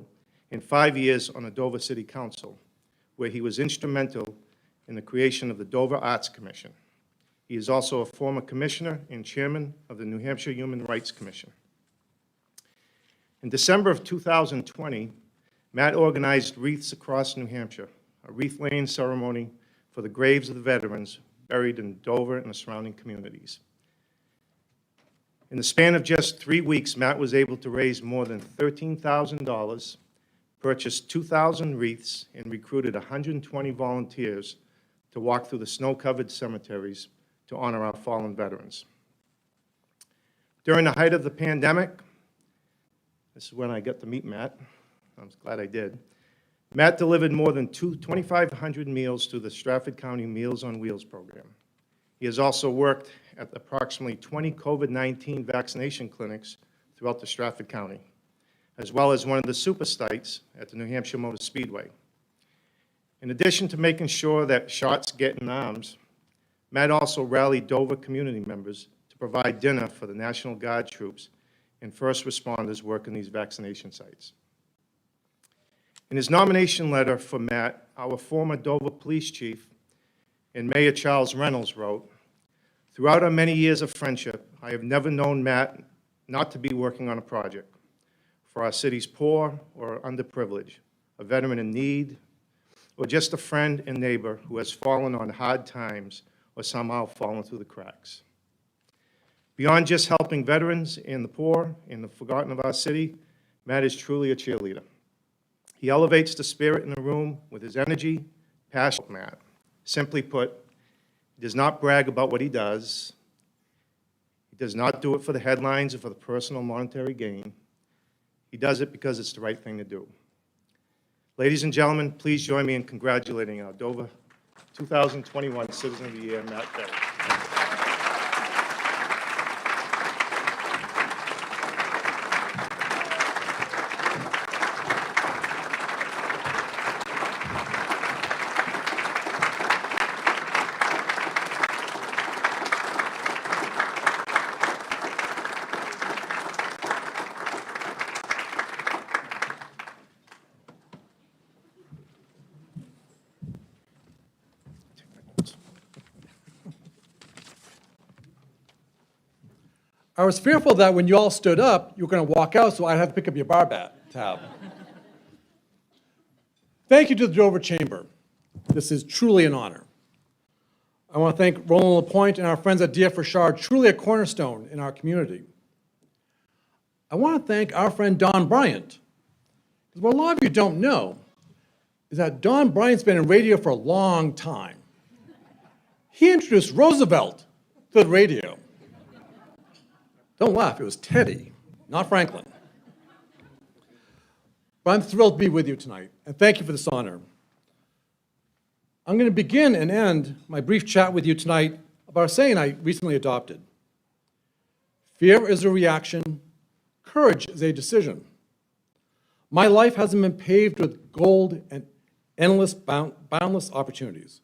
and 5 years on the Dover City Council, where he was instrumental in the creation of the Dover Arts Commission. He is also a former commissioner and chairman of the New Hampshire Human Rights Commission. In December of 2020, Matt organized Wreaths Across New Hampshire, a wreath-laying ceremony for the graves of the veterans buried in Dover and the surrounding communities. In the span of just 3 weeks, Matt was able to raise more than $13,000, purchase 2,000 wreaths, and recruited 120 volunteers to walk through the snow-covered cemeteries to honor our fallen veterans. During the height of the pandemic, this is when I got to meet Matt. I'm glad I did. Matt delivered more than 2,500 meals through the Stratford County Meals on Wheels program. He has also worked at approximately 20 COVID-19 vaccination clinics throughout the Stratford County, as well as one of the super sites at the New Hampshire Motor Speedway. In addition to making sure that shots get in arms, Matt also rallied Dover community members to provide dinner for the National Guard troops and first responders working these vaccination sites. In his nomination letter for Matt, our former Dover police chief and Mayor Charles Reynolds wrote, "Throughout our many years of friendship, I have never known Matt not to be working on a project for our city's poor or underprivileged, a veteran in need, or just a friend and neighbor who has fallen on hard times or somehow fallen through the cracks. Beyond just helping veterans and the poor and the forgotten of our city, Matt is truly a cheerleader. He elevates the spirit in the room with his energy, passion. Matt, simply put, he does not brag about what he does. He does not do it for the headlines or for the personal monetary gain. He does it because it's the right thing to do." Ladies and gentlemen, please join me in congratulating our Dover 2021 Citizen of the Year, Matt Perry. I was fearful that when you all stood up, you were going to walk out, so I'd have to pick up your bar tab. Thank you to the Dover Chamber. This is truly an honor. I want to thank Roland Lapointe and our friends at DF Richard, truly a cornerstone in our community. I want to thank our friend Don Bryant, because what a lot of you don't know is that Don Bryant's been in radio for a long time. He introduced Roosevelt to the radio. Don't laugh, it was Teddy, not Franklin. But I'm thrilled to be with you tonight, and thank you for this honor. I'm going to begin and end my brief chat with you tonight about a saying I recently adopted. Fear is a reaction, courage is a decision. My life hasn't been paved with gold and endless, boundless opportunities.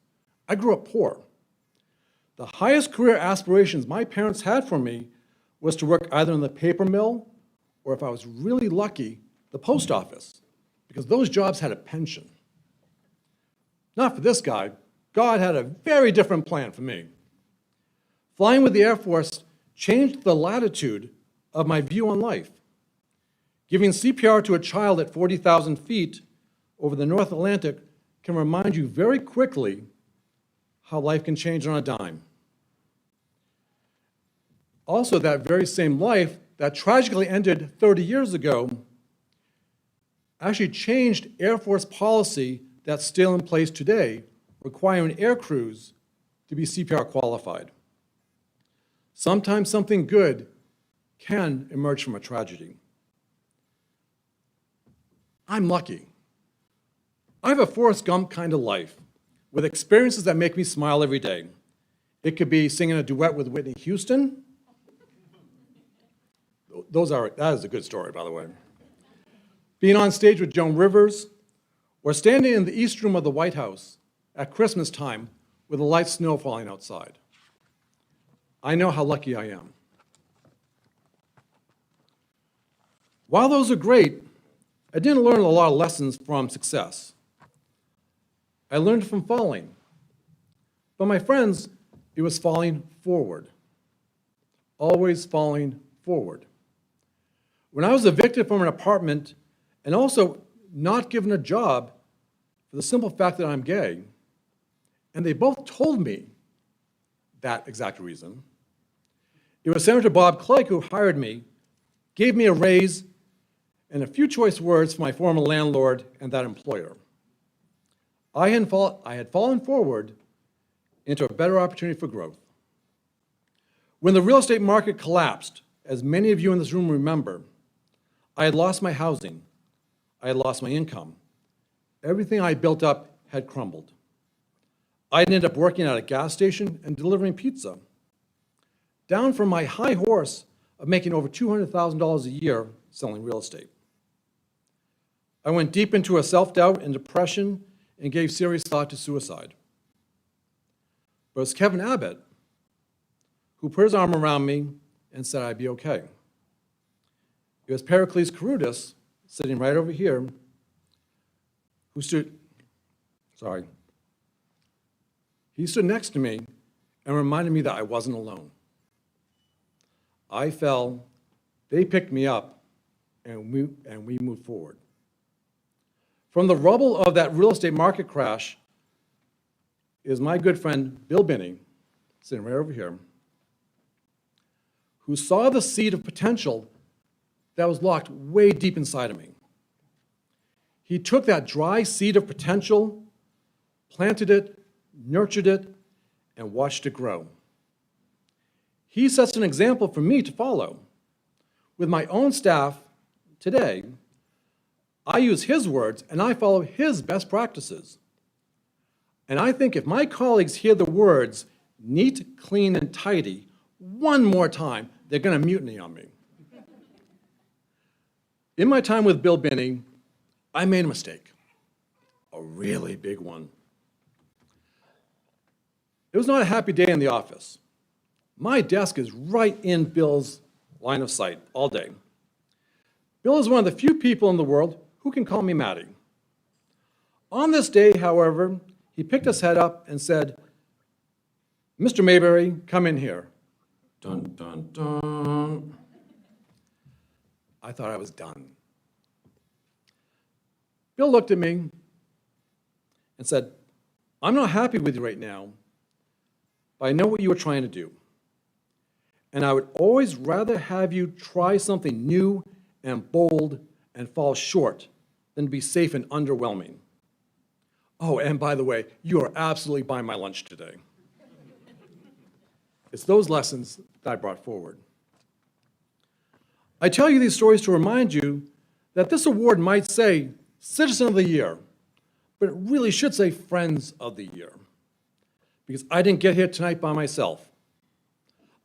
I grew up poor. The highest career aspirations my parents had for me was to work either in the paper mill or, if I was really lucky, the post office, because those jobs had a pension. Not for this guy. God had a very different plan for me. Flying with the Air Force changed the latitude of my view on life. Giving CPR to a child at 40,000 feet over the North Atlantic can remind you very quickly how life can change on a dime. Also, that very same life that tragically ended 30 years ago actually changed Air Force policy that's still in place today, requiring air crews to be CPR qualified. Sometimes something good can emerge from a tragedy. I'm lucky. I have a Forrest Gump kind of life, with experiences that make me smile every day. It could be singing a duet with Whitney Houston. That is a good story, by the way. Being on stage with Joan Rivers, or standing in the East Room of the White House at Christmas time with a light snow falling outside. I know how lucky I am. While those are great, I didn't learn a lot of lessons from success. I learned from falling. But my friends, it was falling forward. Always falling forward. When I was evicted from an apartment and also not given a job for the simple fact that I'm gay, and they both told me that exact reason, it was Senator Bob Clegg who hired me, gave me a raise, and a few choice words for my former landlord and that employer. I had fallen forward into a better opportunity for growth. When the real estate market collapsed, as many of you in this room remember, I had lost my housing. I had lost my income. Everything I built up had crumbled. I ended up working at a gas station and delivering pizza. Down from my high horse of making over $200,000 a year selling real estate. I went deep into a self-doubt and depression and gave serious thought to suicide. But it was Kevin Abbott who put his arm around me and said I'd be okay. It was Pericles Carudis, sitting right over here, who stood next to me and reminded me that I wasn't alone. I fell, they picked me up, and we moved forward. From the rubble of that real estate market crash is my good friend Bill Binney, sitting right over here, who saw the seed of potential that was locked way deep inside of me. He took that dry seed of potential, planted it, nurtured it, and watched it grow. He sets an example for me to follow. With my own staff today, I use his words and I follow his best practices. And I think if my colleagues hear the words neat, clean, and tidy one more time, they're going to mutiny on me. In my time with Bill Binney, I made a mistake, a really big one. It was not a happy day in the office. My desk is right in Bill's line of sight all day. Bill is one of the few people in the world who can call me Matty. On this day, however, he picked his head up and said, "Mr. Mayberry, come in here." Dun, dun, dun. I thought I was done. Bill looked at me and said, "I'm not happy with you right now, but I know what you were trying to do. And I would always rather have you try something new and bold and fall short than be safe and underwhelming. Oh, and by the way, you are absolutely buying my lunch today." It's those lessons that I brought forward. I tell you these stories to remind you that this award might say Citizen of the Year, but it really should say Friends of the Year, because I didn't get here tonight by myself.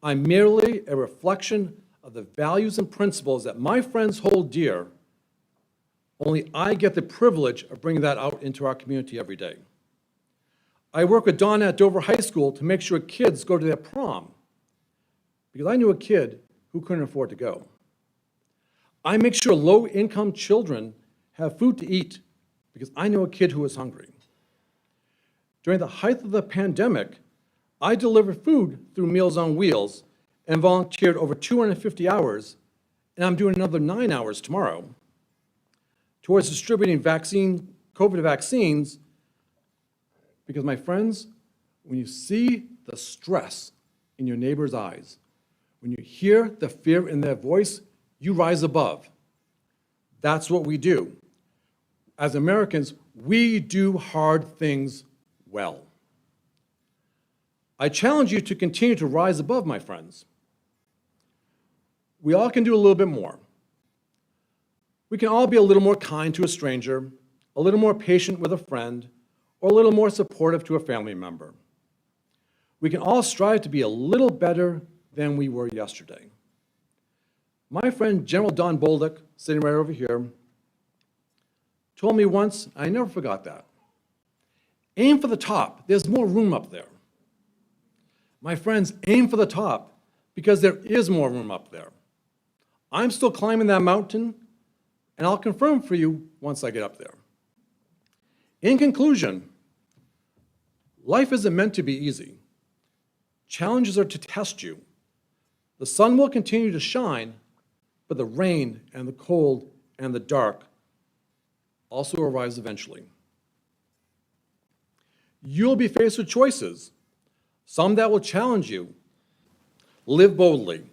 I'm merely a reflection of the values and principles that my friends hold dear, only I get the privilege of bringing that out into our community every day. I work with Dawn at Dover High School to make sure kids go to their prom, because I knew a kid who couldn't afford to go. I make sure low-income children have food to eat, because I know a kid who was hungry. During the height of the pandemic, I delivered food through Meals on Wheels and volunteered over 250 hours, and I'm doing another 9 hours tomorrow, towards distributing COVID vaccines, because my friends, when you see the stress in your neighbor's eyes, when you hear the fear in their voice, you rise above. That's what we do. As Americans, we do hard things well. I challenge you to continue to rise above, my friends. We all can do a little bit more. We can all be a little more kind to a stranger, a little more patient with a friend, or a little more supportive to a family member. We can all strive to be a little better than we were yesterday. My friend General Don Bolduc, sitting right over here, told me once, I never forgot that, aim for the top, there's more room up there. My friends, aim for the top, because there is more room up there. I'm still climbing that mountain, and I'll confirm for you once I get up there. In conclusion, life isn't meant to be easy. Challenges are to test you. The sun will continue to shine, but the rain and the cold and the dark also arise eventually. You'll be faced with choices, some that will challenge you. Live boldly.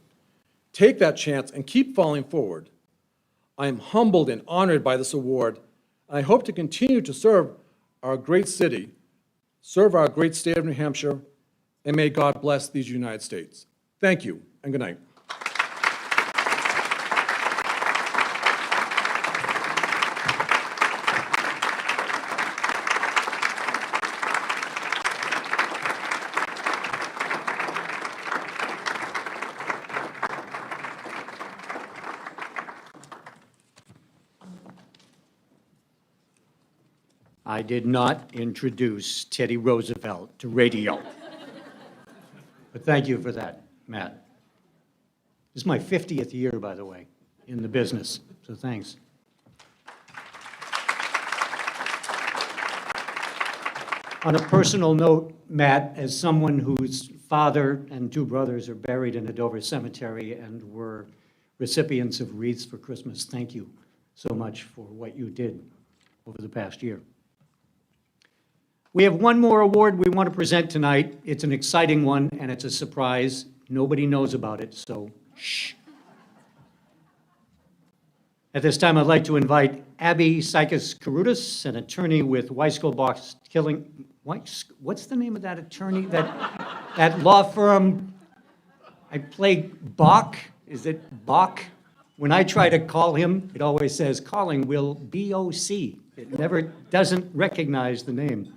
Take that chance and keep falling forward. I am humbled and honored by this award, and I hope to continue to serve our great city, serve our great state of New Hampshire, and may God bless these United States. Thank you, and good night. I did not introduce Teddy Roosevelt to radio. But thank you for that, Matt. This is my 50th year, by the way, in the business, so thanks. On a personal note, Matt, as someone whose father and two brothers are buried in a Dover cemetery and were recipients of wreaths for Christmas, thank you so much for what you did over the past year. We have one more award we want to present tonight. It's an exciting one, and it's a surprise. Nobody knows about it, so shh. At this time, I'd like to invite Abby Sykes-Karutis, an attorney with Weiskell Killing. What's the name of that attorney? That law firm? I play Bach. Is it Bach? When I try to call him, it always says calling will BOC. It never doesn't recognize the name.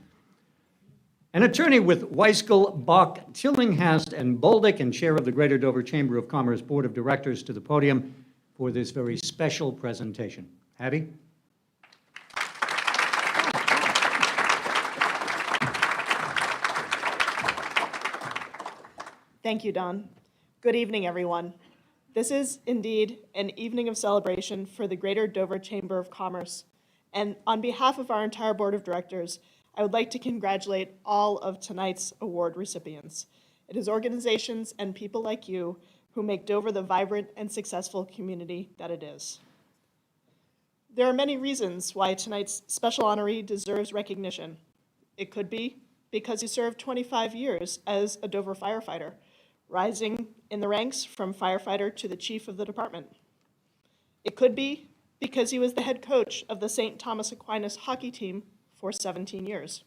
An attorney with Weiskell, Bach, Tillinghast, and Bolduc, and chair of the Greater Dover Chamber of Commerce Board of Directors, to the podium for this very special presentation. Abby? Thank you, Don. Good evening, everyone. This is indeed an evening of celebration for the Greater Dover Chamber of Commerce. And on behalf of our entire Board of Directors, I would like to congratulate all of tonight's award recipients. It is organizations and people like you who make Dover the vibrant and successful community that it is. There are many reasons why tonight's special honoree deserves recognition. It could be because he served 25 years as a Dover firefighter, rising in the ranks from firefighter to the chief of the department. It could be because he was the head coach of the St. Thomas Aquinas hockey team for 17 years,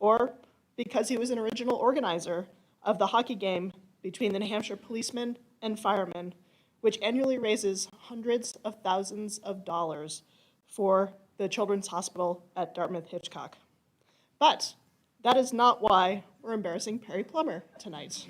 or because he was an original organizer of the hockey game between the New Hampshire policemen and firemen, which annually raises hundreds of thousands of dollars for the Children's Hospital at Dartmouth-Hitchcock. But that is not why we're embarrassing Perry Plummer tonight.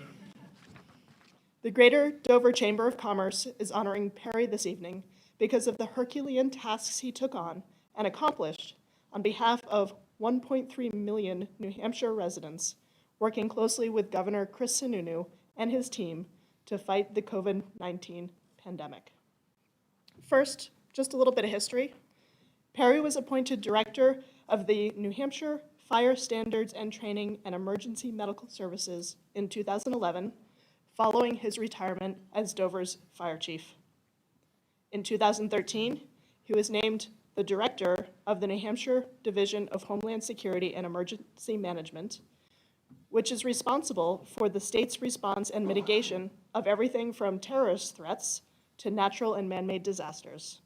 The Greater Dover Chamber of Commerce is honoring Perry this evening because of the Herculean tasks he took on and accomplished on behalf of 1.3 million New Hampshire residents, working closely with Governor Chris Sununu and his team to fight the COVID-19 pandemic. First, just a little bit of history. Perry was appointed director of the New Hampshire Fire Standards and Training and Emergency Medical Services in 2011, following his retirement as Dover's fire chief. In 2013, he was named the director of the New Hampshire Division of Homeland Security and Emergency Management, which is responsible for the state's response and mitigation of everything from terrorist threats to natural and man-made disasters.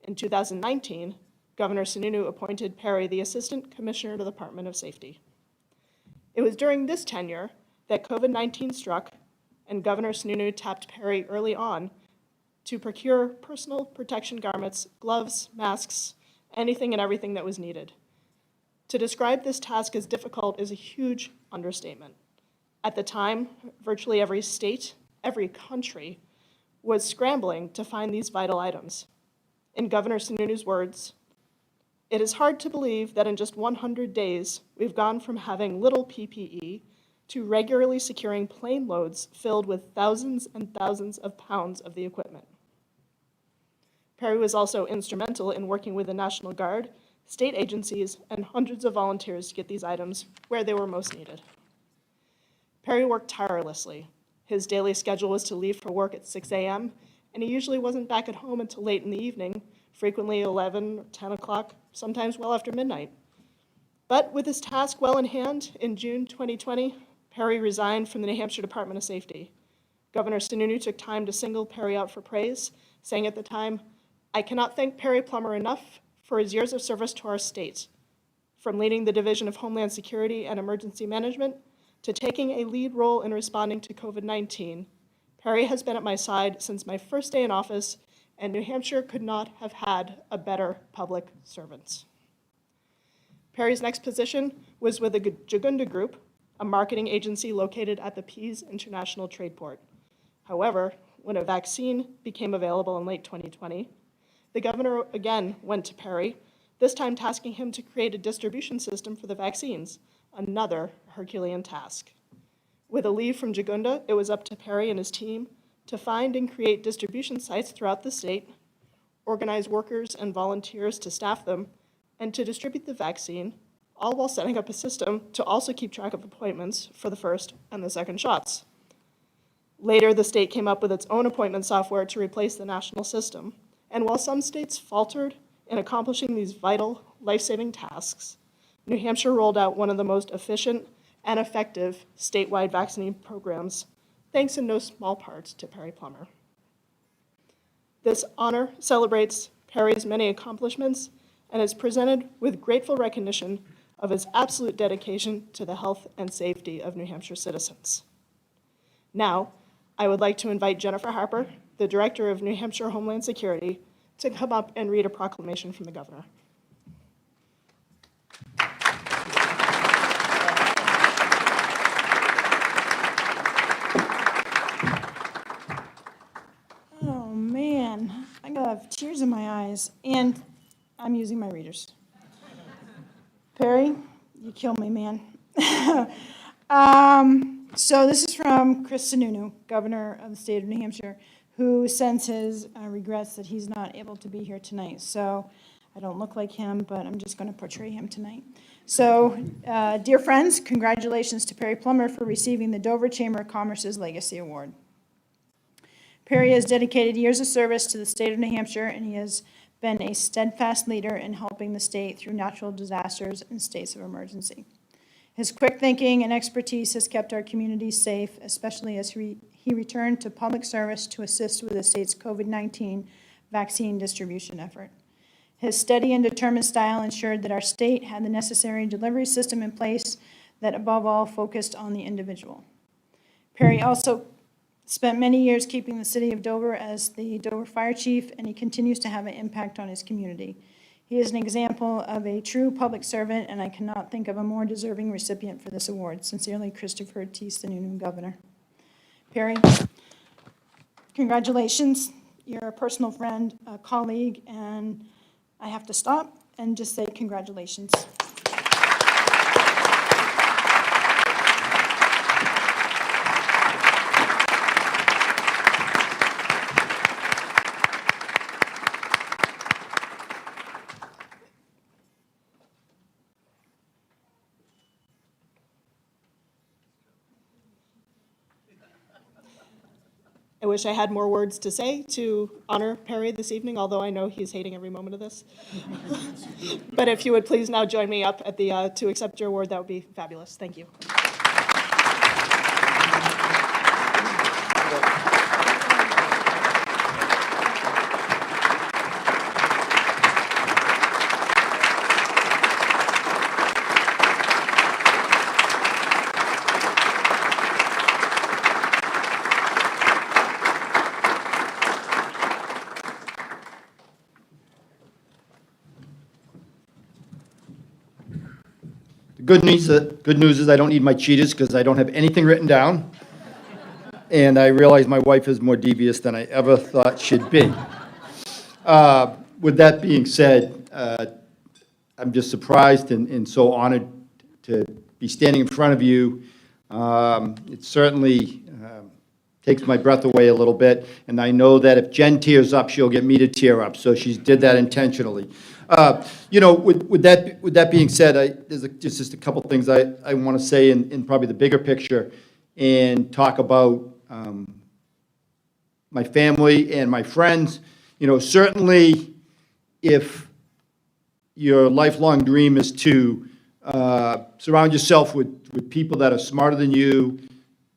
In 2019, Governor Sununu appointed Perry the Assistant Commissioner to the Department of Safety. It was during this tenure that COVID-19 struck, and Governor Sununu tapped Perry early on to procure personal protection garments, gloves, masks, anything and everything that was needed. To describe this task as difficult is a huge understatement. At the time, virtually every state, every country, was scrambling to find these vital items. In Governor Sununu's words, "It is hard to believe that in just 100 days, we've gone from having little PPE to regularly securing plane loads filled with thousands and thousands of pounds of the equipment." Perry was also instrumental in working with the National Guard, state agencies, and hundreds of volunteers to get these items where they were most needed. Perry worked tirelessly. His daily schedule was to leave for work at 6 a.m., and he usually wasn't back at home until late in the evening, frequently 11 or 10 o'clock, sometimes well after midnight. But with his task well in hand, in June 2020, Perry resigned from the New Hampshire Department of Safety. Governor Sununu took time to single Perry out for praise, saying at the time, "I cannot thank Perry Plummer enough for his years of service to our state, from leading the Division of Homeland Security and Emergency Management to taking a lead role in responding to COVID-19. Perry has been at my side since my first day in office, and New Hampshire could not have had a better public servant." Perry's next position was with the Jagunda Group, a marketing agency located at the Pease International Trade Port. However, when a vaccine became available in late 2020, the governor again went to Perry this time tasking him to create a distribution system for the vaccines, another Herculean task. With a leave from Jagunda, it was up to Perry and his team to find and create distribution sites throughout the state, organize workers and volunteers to staff them, and to distribute the vaccine, all while setting up a system to also keep track of appointments for the first and the second shots. Later, the state came up with its own appointment software to replace the national system, and while some states faltered in accomplishing these vital, life-saving tasks, New Hampshire rolled out one of the most efficient and effective statewide vaccine programs, thanks in no small part to Perry Plummer. This honor celebrates Perry's many accomplishments and is presented with grateful recognition of his absolute dedication to the health and safety of New Hampshire citizens. Now, I would like to invite Jennifer Harper, the Director of New Hampshire Homeland Security, to come up and read a proclamation from the governor. Oh, man, I have tears in my eyes, and I'm using my readers. Perry, you killed me, man. So this is from Chris Sununu, Governor of the state of New Hampshire, who sends his regrets that he's not able to be here tonight. So I don't look like him, but I'm just going to portray him tonight. So, dear friends, congratulations to Perry Plummer for receiving the Dover Chamber of Commerce's Legacy Award. Perry has dedicated years of service to the state of New Hampshire, and he has been a steadfast leader in helping the state through natural disasters and states of emergency. His quick thinking and expertise has kept our communities safe, especially as he returned to public service to assist with the state's COVID-19 vaccine distribution effort. His steady and determined style ensured that our state had the necessary delivery system in place that, above all, focused on the individual. Perry also spent many years keeping the city of Dover as the Dover Fire Chief, and he continues to have an impact on his community. He is an example of a true public servant, and I cannot think of a more deserving recipient for this award. Sincerely, Christopher T. Sununu, Governor. Perry, congratulations. You're a personal friend, a colleague, and I have to stop and just say congratulations. I wish I had more words to say to honor Perry this evening, although I know he's hating every moment of this. But if you would please now join me up at the to accept your award, that would be fabulous. Thank you. Good news is I don't need my cheaters because I don't have anything written down. And I realize my wife is more devious than I ever thought she'd be. With that being said, I'm just surprised and so honored to be standing in front of you. It certainly takes my breath away a little bit, and I know that if Jen tears up, she'll get me to tear up, so she did that intentionally. With that being said, there's just a couple things I want to say in probably the bigger picture and talk about my family and my friends. Certainly if your lifelong dream is to surround yourself with people that are smarter than you,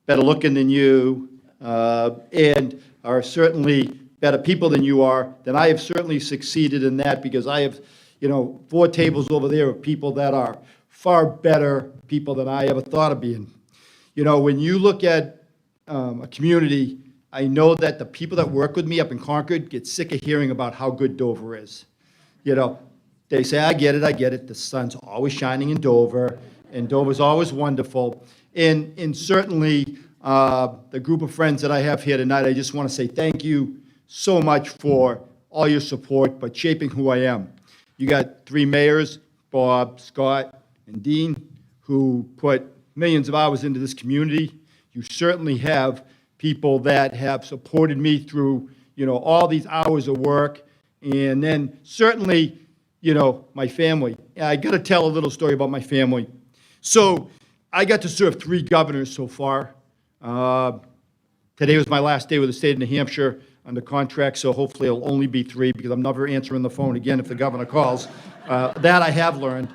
better looking than you, and are certainly better people than you are, then I have certainly succeeded in that because I have, 4 tables over there of people that are far better people than I ever thought of being. When you look at a community, I know that the people that work with me up in Concord get sick of hearing about how good Dover is. They say, I get it, the sun's always shining in Dover, and Dover's always wonderful. And certainly, the group of friends that I have here tonight, I just want to say thank you so much for all your support, but shaping who I am. You got three mayors, Bob, Scott, and Dean, who put millions of hours into this community. You certainly have people that have supported me through, all these hours of work. And then certainly, my family. I got to tell a little story about my family. So I got to serve 3 governors so far. Today was my last day with the state of New Hampshire under contract, so hopefully it'll only be 3 because I'm never answering the phone again if the governor calls. That I have learned.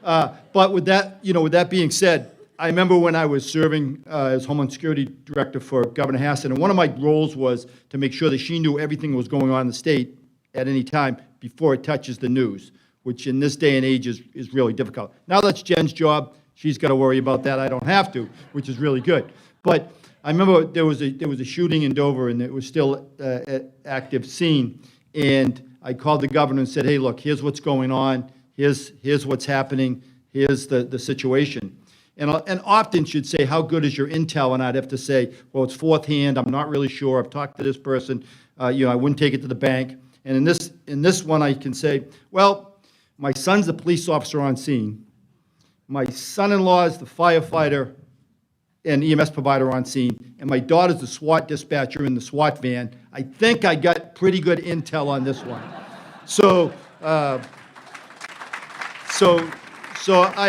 But with that being said, I remember when I was serving as Homeland Security Director for Governor Hassan, and one of my roles was to make sure that she knew everything that was going on in the state at any time before it touches the news, which in this day and age is really difficult. Now that's Jen's job. She's got to worry about that. I don't have to, which is really good. But I remember there was a shooting in Dover, and it was still an active scene. And I called the governor and said, hey, look, here's what's going on. Here's what's happening. Here's the situation. And often she'd say, how good is your intel? And I'd have to say, well, it's fourth hand. I'm not really sure. I've talked to this person. I wouldn't take it to the bank. And in this one, I can say, well, my son's a police officer on scene. My son-in-law is the firefighter and EMS provider on scene, and my daughter's the SWAT dispatcher in the SWAT van. I think I got pretty good intel on this one. So I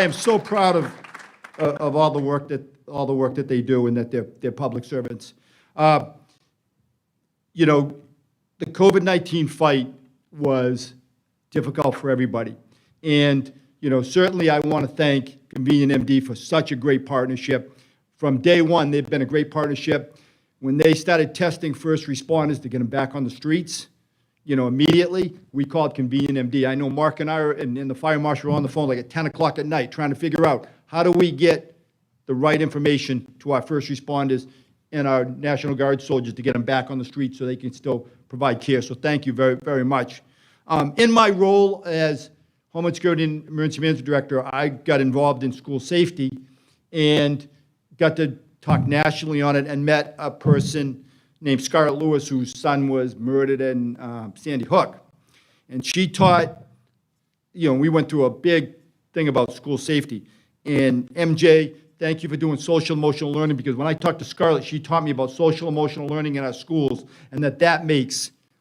am so proud of all the work that they do and that they're public servants. The COVID-19 fight was difficult for everybody. And, certainly I want to thank Convenient MD for such a great partnership. From day one, they've been a great partnership. When they started testing first responders to get them back on the streets, immediately, we called Convenient MD. I know Mark and I and the fire marshal were on the phone like at 10 o'clock at night trying to figure out how do we get the right information to our first responders and our National Guard soldiers to get them back on the street so they can still provide care. So thank you very, very much. In my role as Homeland Security and Emergency Management Director, I got involved in school safety and got to talk nationally on it and met a person named Scarlett Lewis, whose son was murdered in Sandy Hook. And she taught, we went through a big thing about school safety. And MJ, thank you for doing social emotional learning, because when I talked to Scarlett, she taught me about social emotional learning in our schools, and that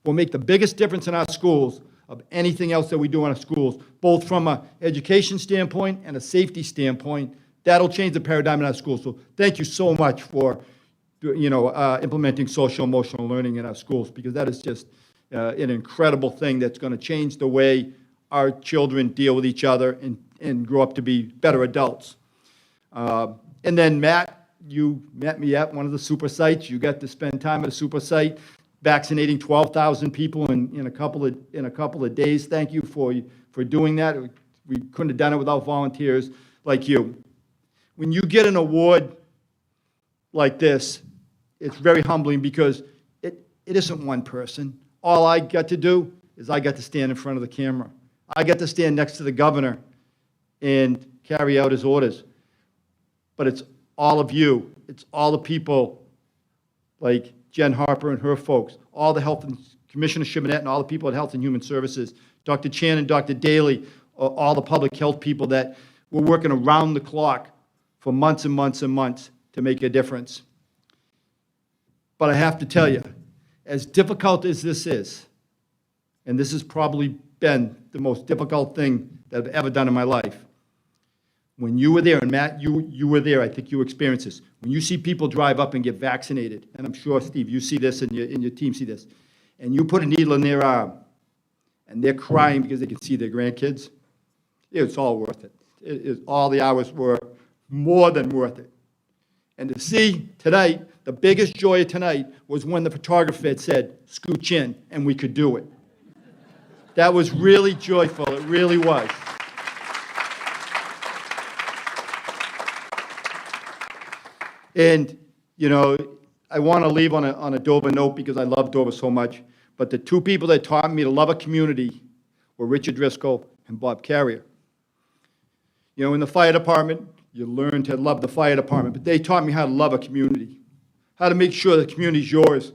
will make the biggest difference in our schools of anything else that we do in our schools, both from an education standpoint and a safety standpoint. That'll change the paradigm in our schools. So thank you so much for implementing social emotional learning in our schools, because that is just an incredible thing that's going to change the way our children deal with each other and grow up to be better adults. And then Matt, you met me at one of the super sites. You got to spend time at a super site, vaccinating 12,000 people in a couple of days. Thank you for doing that. We couldn't have done it without volunteers like you. When you get an award like this, it's very humbling because it isn't one person. All I got to do is I got to stand in front of the camera. I got to stand next to the governor and carry out his orders. But it's all of you. It's all the people like Jen Harper and her folks, all the health and Commissioner Shimonette and all the people at Health and Human Services, Dr. Chan and Dr. Daly, all the public health people that were working around the clock for months and months and months to make a difference. But I have to tell you, as difficult as this is, and this has probably been the most difficult thing that I've ever done in my life, when you were there, and Matt, you were there, I think you experienced this, when you see people drive up and get vaccinated, and I'm sure, Steve, you see this and your team see this, and you put a needle in their arm, and they're crying because they can see their grandkids, it's all worth it. All the hours were more than worth it. And to see tonight, the biggest joy of tonight was when the photographer had said, scooch in, and we could do it. That was really joyful, it really was. And, I want to leave on a Dover note because I love Dover so much, but the two people that taught me to love a community were Richard Driscoll and Bob Carrier. In the fire department, you learn to love the fire department, but they taught me how to love a community, how to make sure the community's yours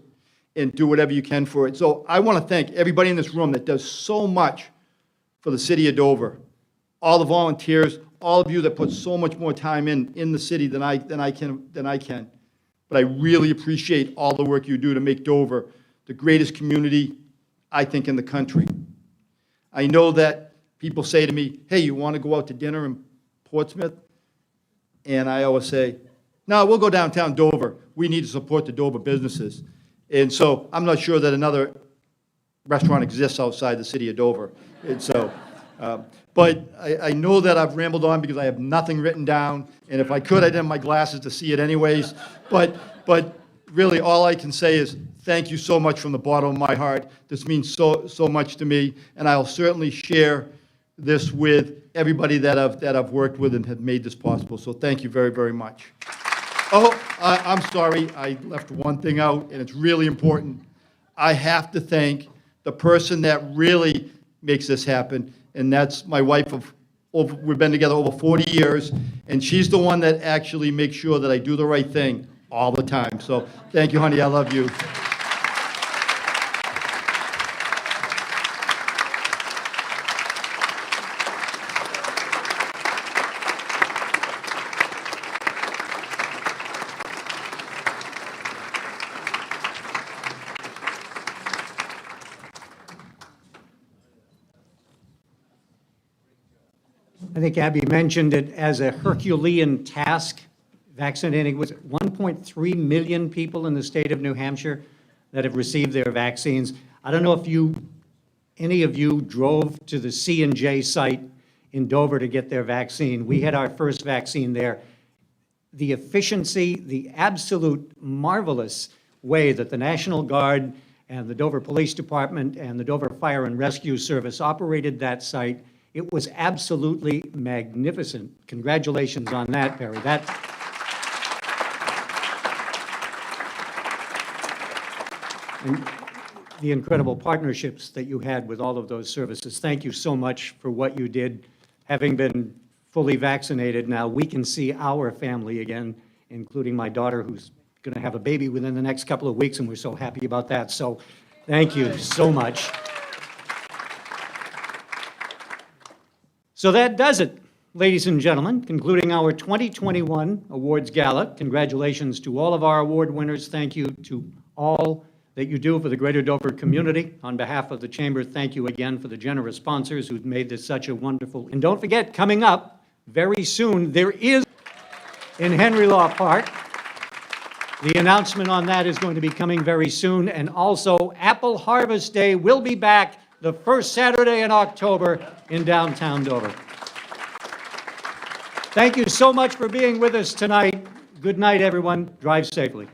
and do whatever you can for it. So I want to thank everybody in this room that does so much for the city of Dover. All the volunteers, all of you that put so much more time in the city than I can. But I really appreciate all the work you do to make Dover the greatest community, I think, in the country. I know that people say to me, hey, you want to go out to dinner in Portsmouth? And I always say, no, we'll go downtown Dover. We need to support the Dover businesses. And so I'm not sure that another restaurant exists outside the city of Dover. And so, but I know that I've rambled on because I have nothing written down. And if I could, I'd have my glasses to see it anyways. But really, all I can say is thank you so much from the bottom of my heart. This means so much to me. And I'll certainly share this with everybody that I've worked with and have made this possible. So thank you very, very much. Oh, I'm sorry, I left one thing out, and it's really important. I have to thank the person that really makes this happen, and that's my wife we've been together over 40 years, and she's the one that actually makes sure that I do the right thing all the time. So thank you, honey, I love you. I think Abby mentioned it as a Herculean task, vaccinating, was it 1.3 million people in the state of New Hampshire that have received their vaccines. I don't know if any of you drove to the C&J site in Dover to get their vaccine. We had our first vaccine there. The efficiency, the absolute marvelous way that the National Guard and the Dover Police Department and the Dover Fire and Rescue Service operated that site, it was absolutely magnificent. Congratulations on that, Perry. And the incredible partnerships that you had with all of those services. Thank you so much for what you did. Having been fully vaccinated now, we can see our family again, including my daughter, who's going to have a baby within the next couple of weeks, and we're so happy about that. So thank you so much. So that does it, ladies and gentlemen, concluding our 2021 Awards Gala. Congratulations to all of our award winners. Thank you to all that you do for the Greater Dover community. On behalf of the Chamber, thank you again for the generous sponsors who've made this such a wonderful. And don't forget, coming up very soon, there is in Henry Law Park. The announcement on that is going to be coming very soon. And also, Apple Harvest Day will be back the first Saturday in October in downtown Dover. Thank you so much for being with us tonight. Good night, everyone. Drive safely.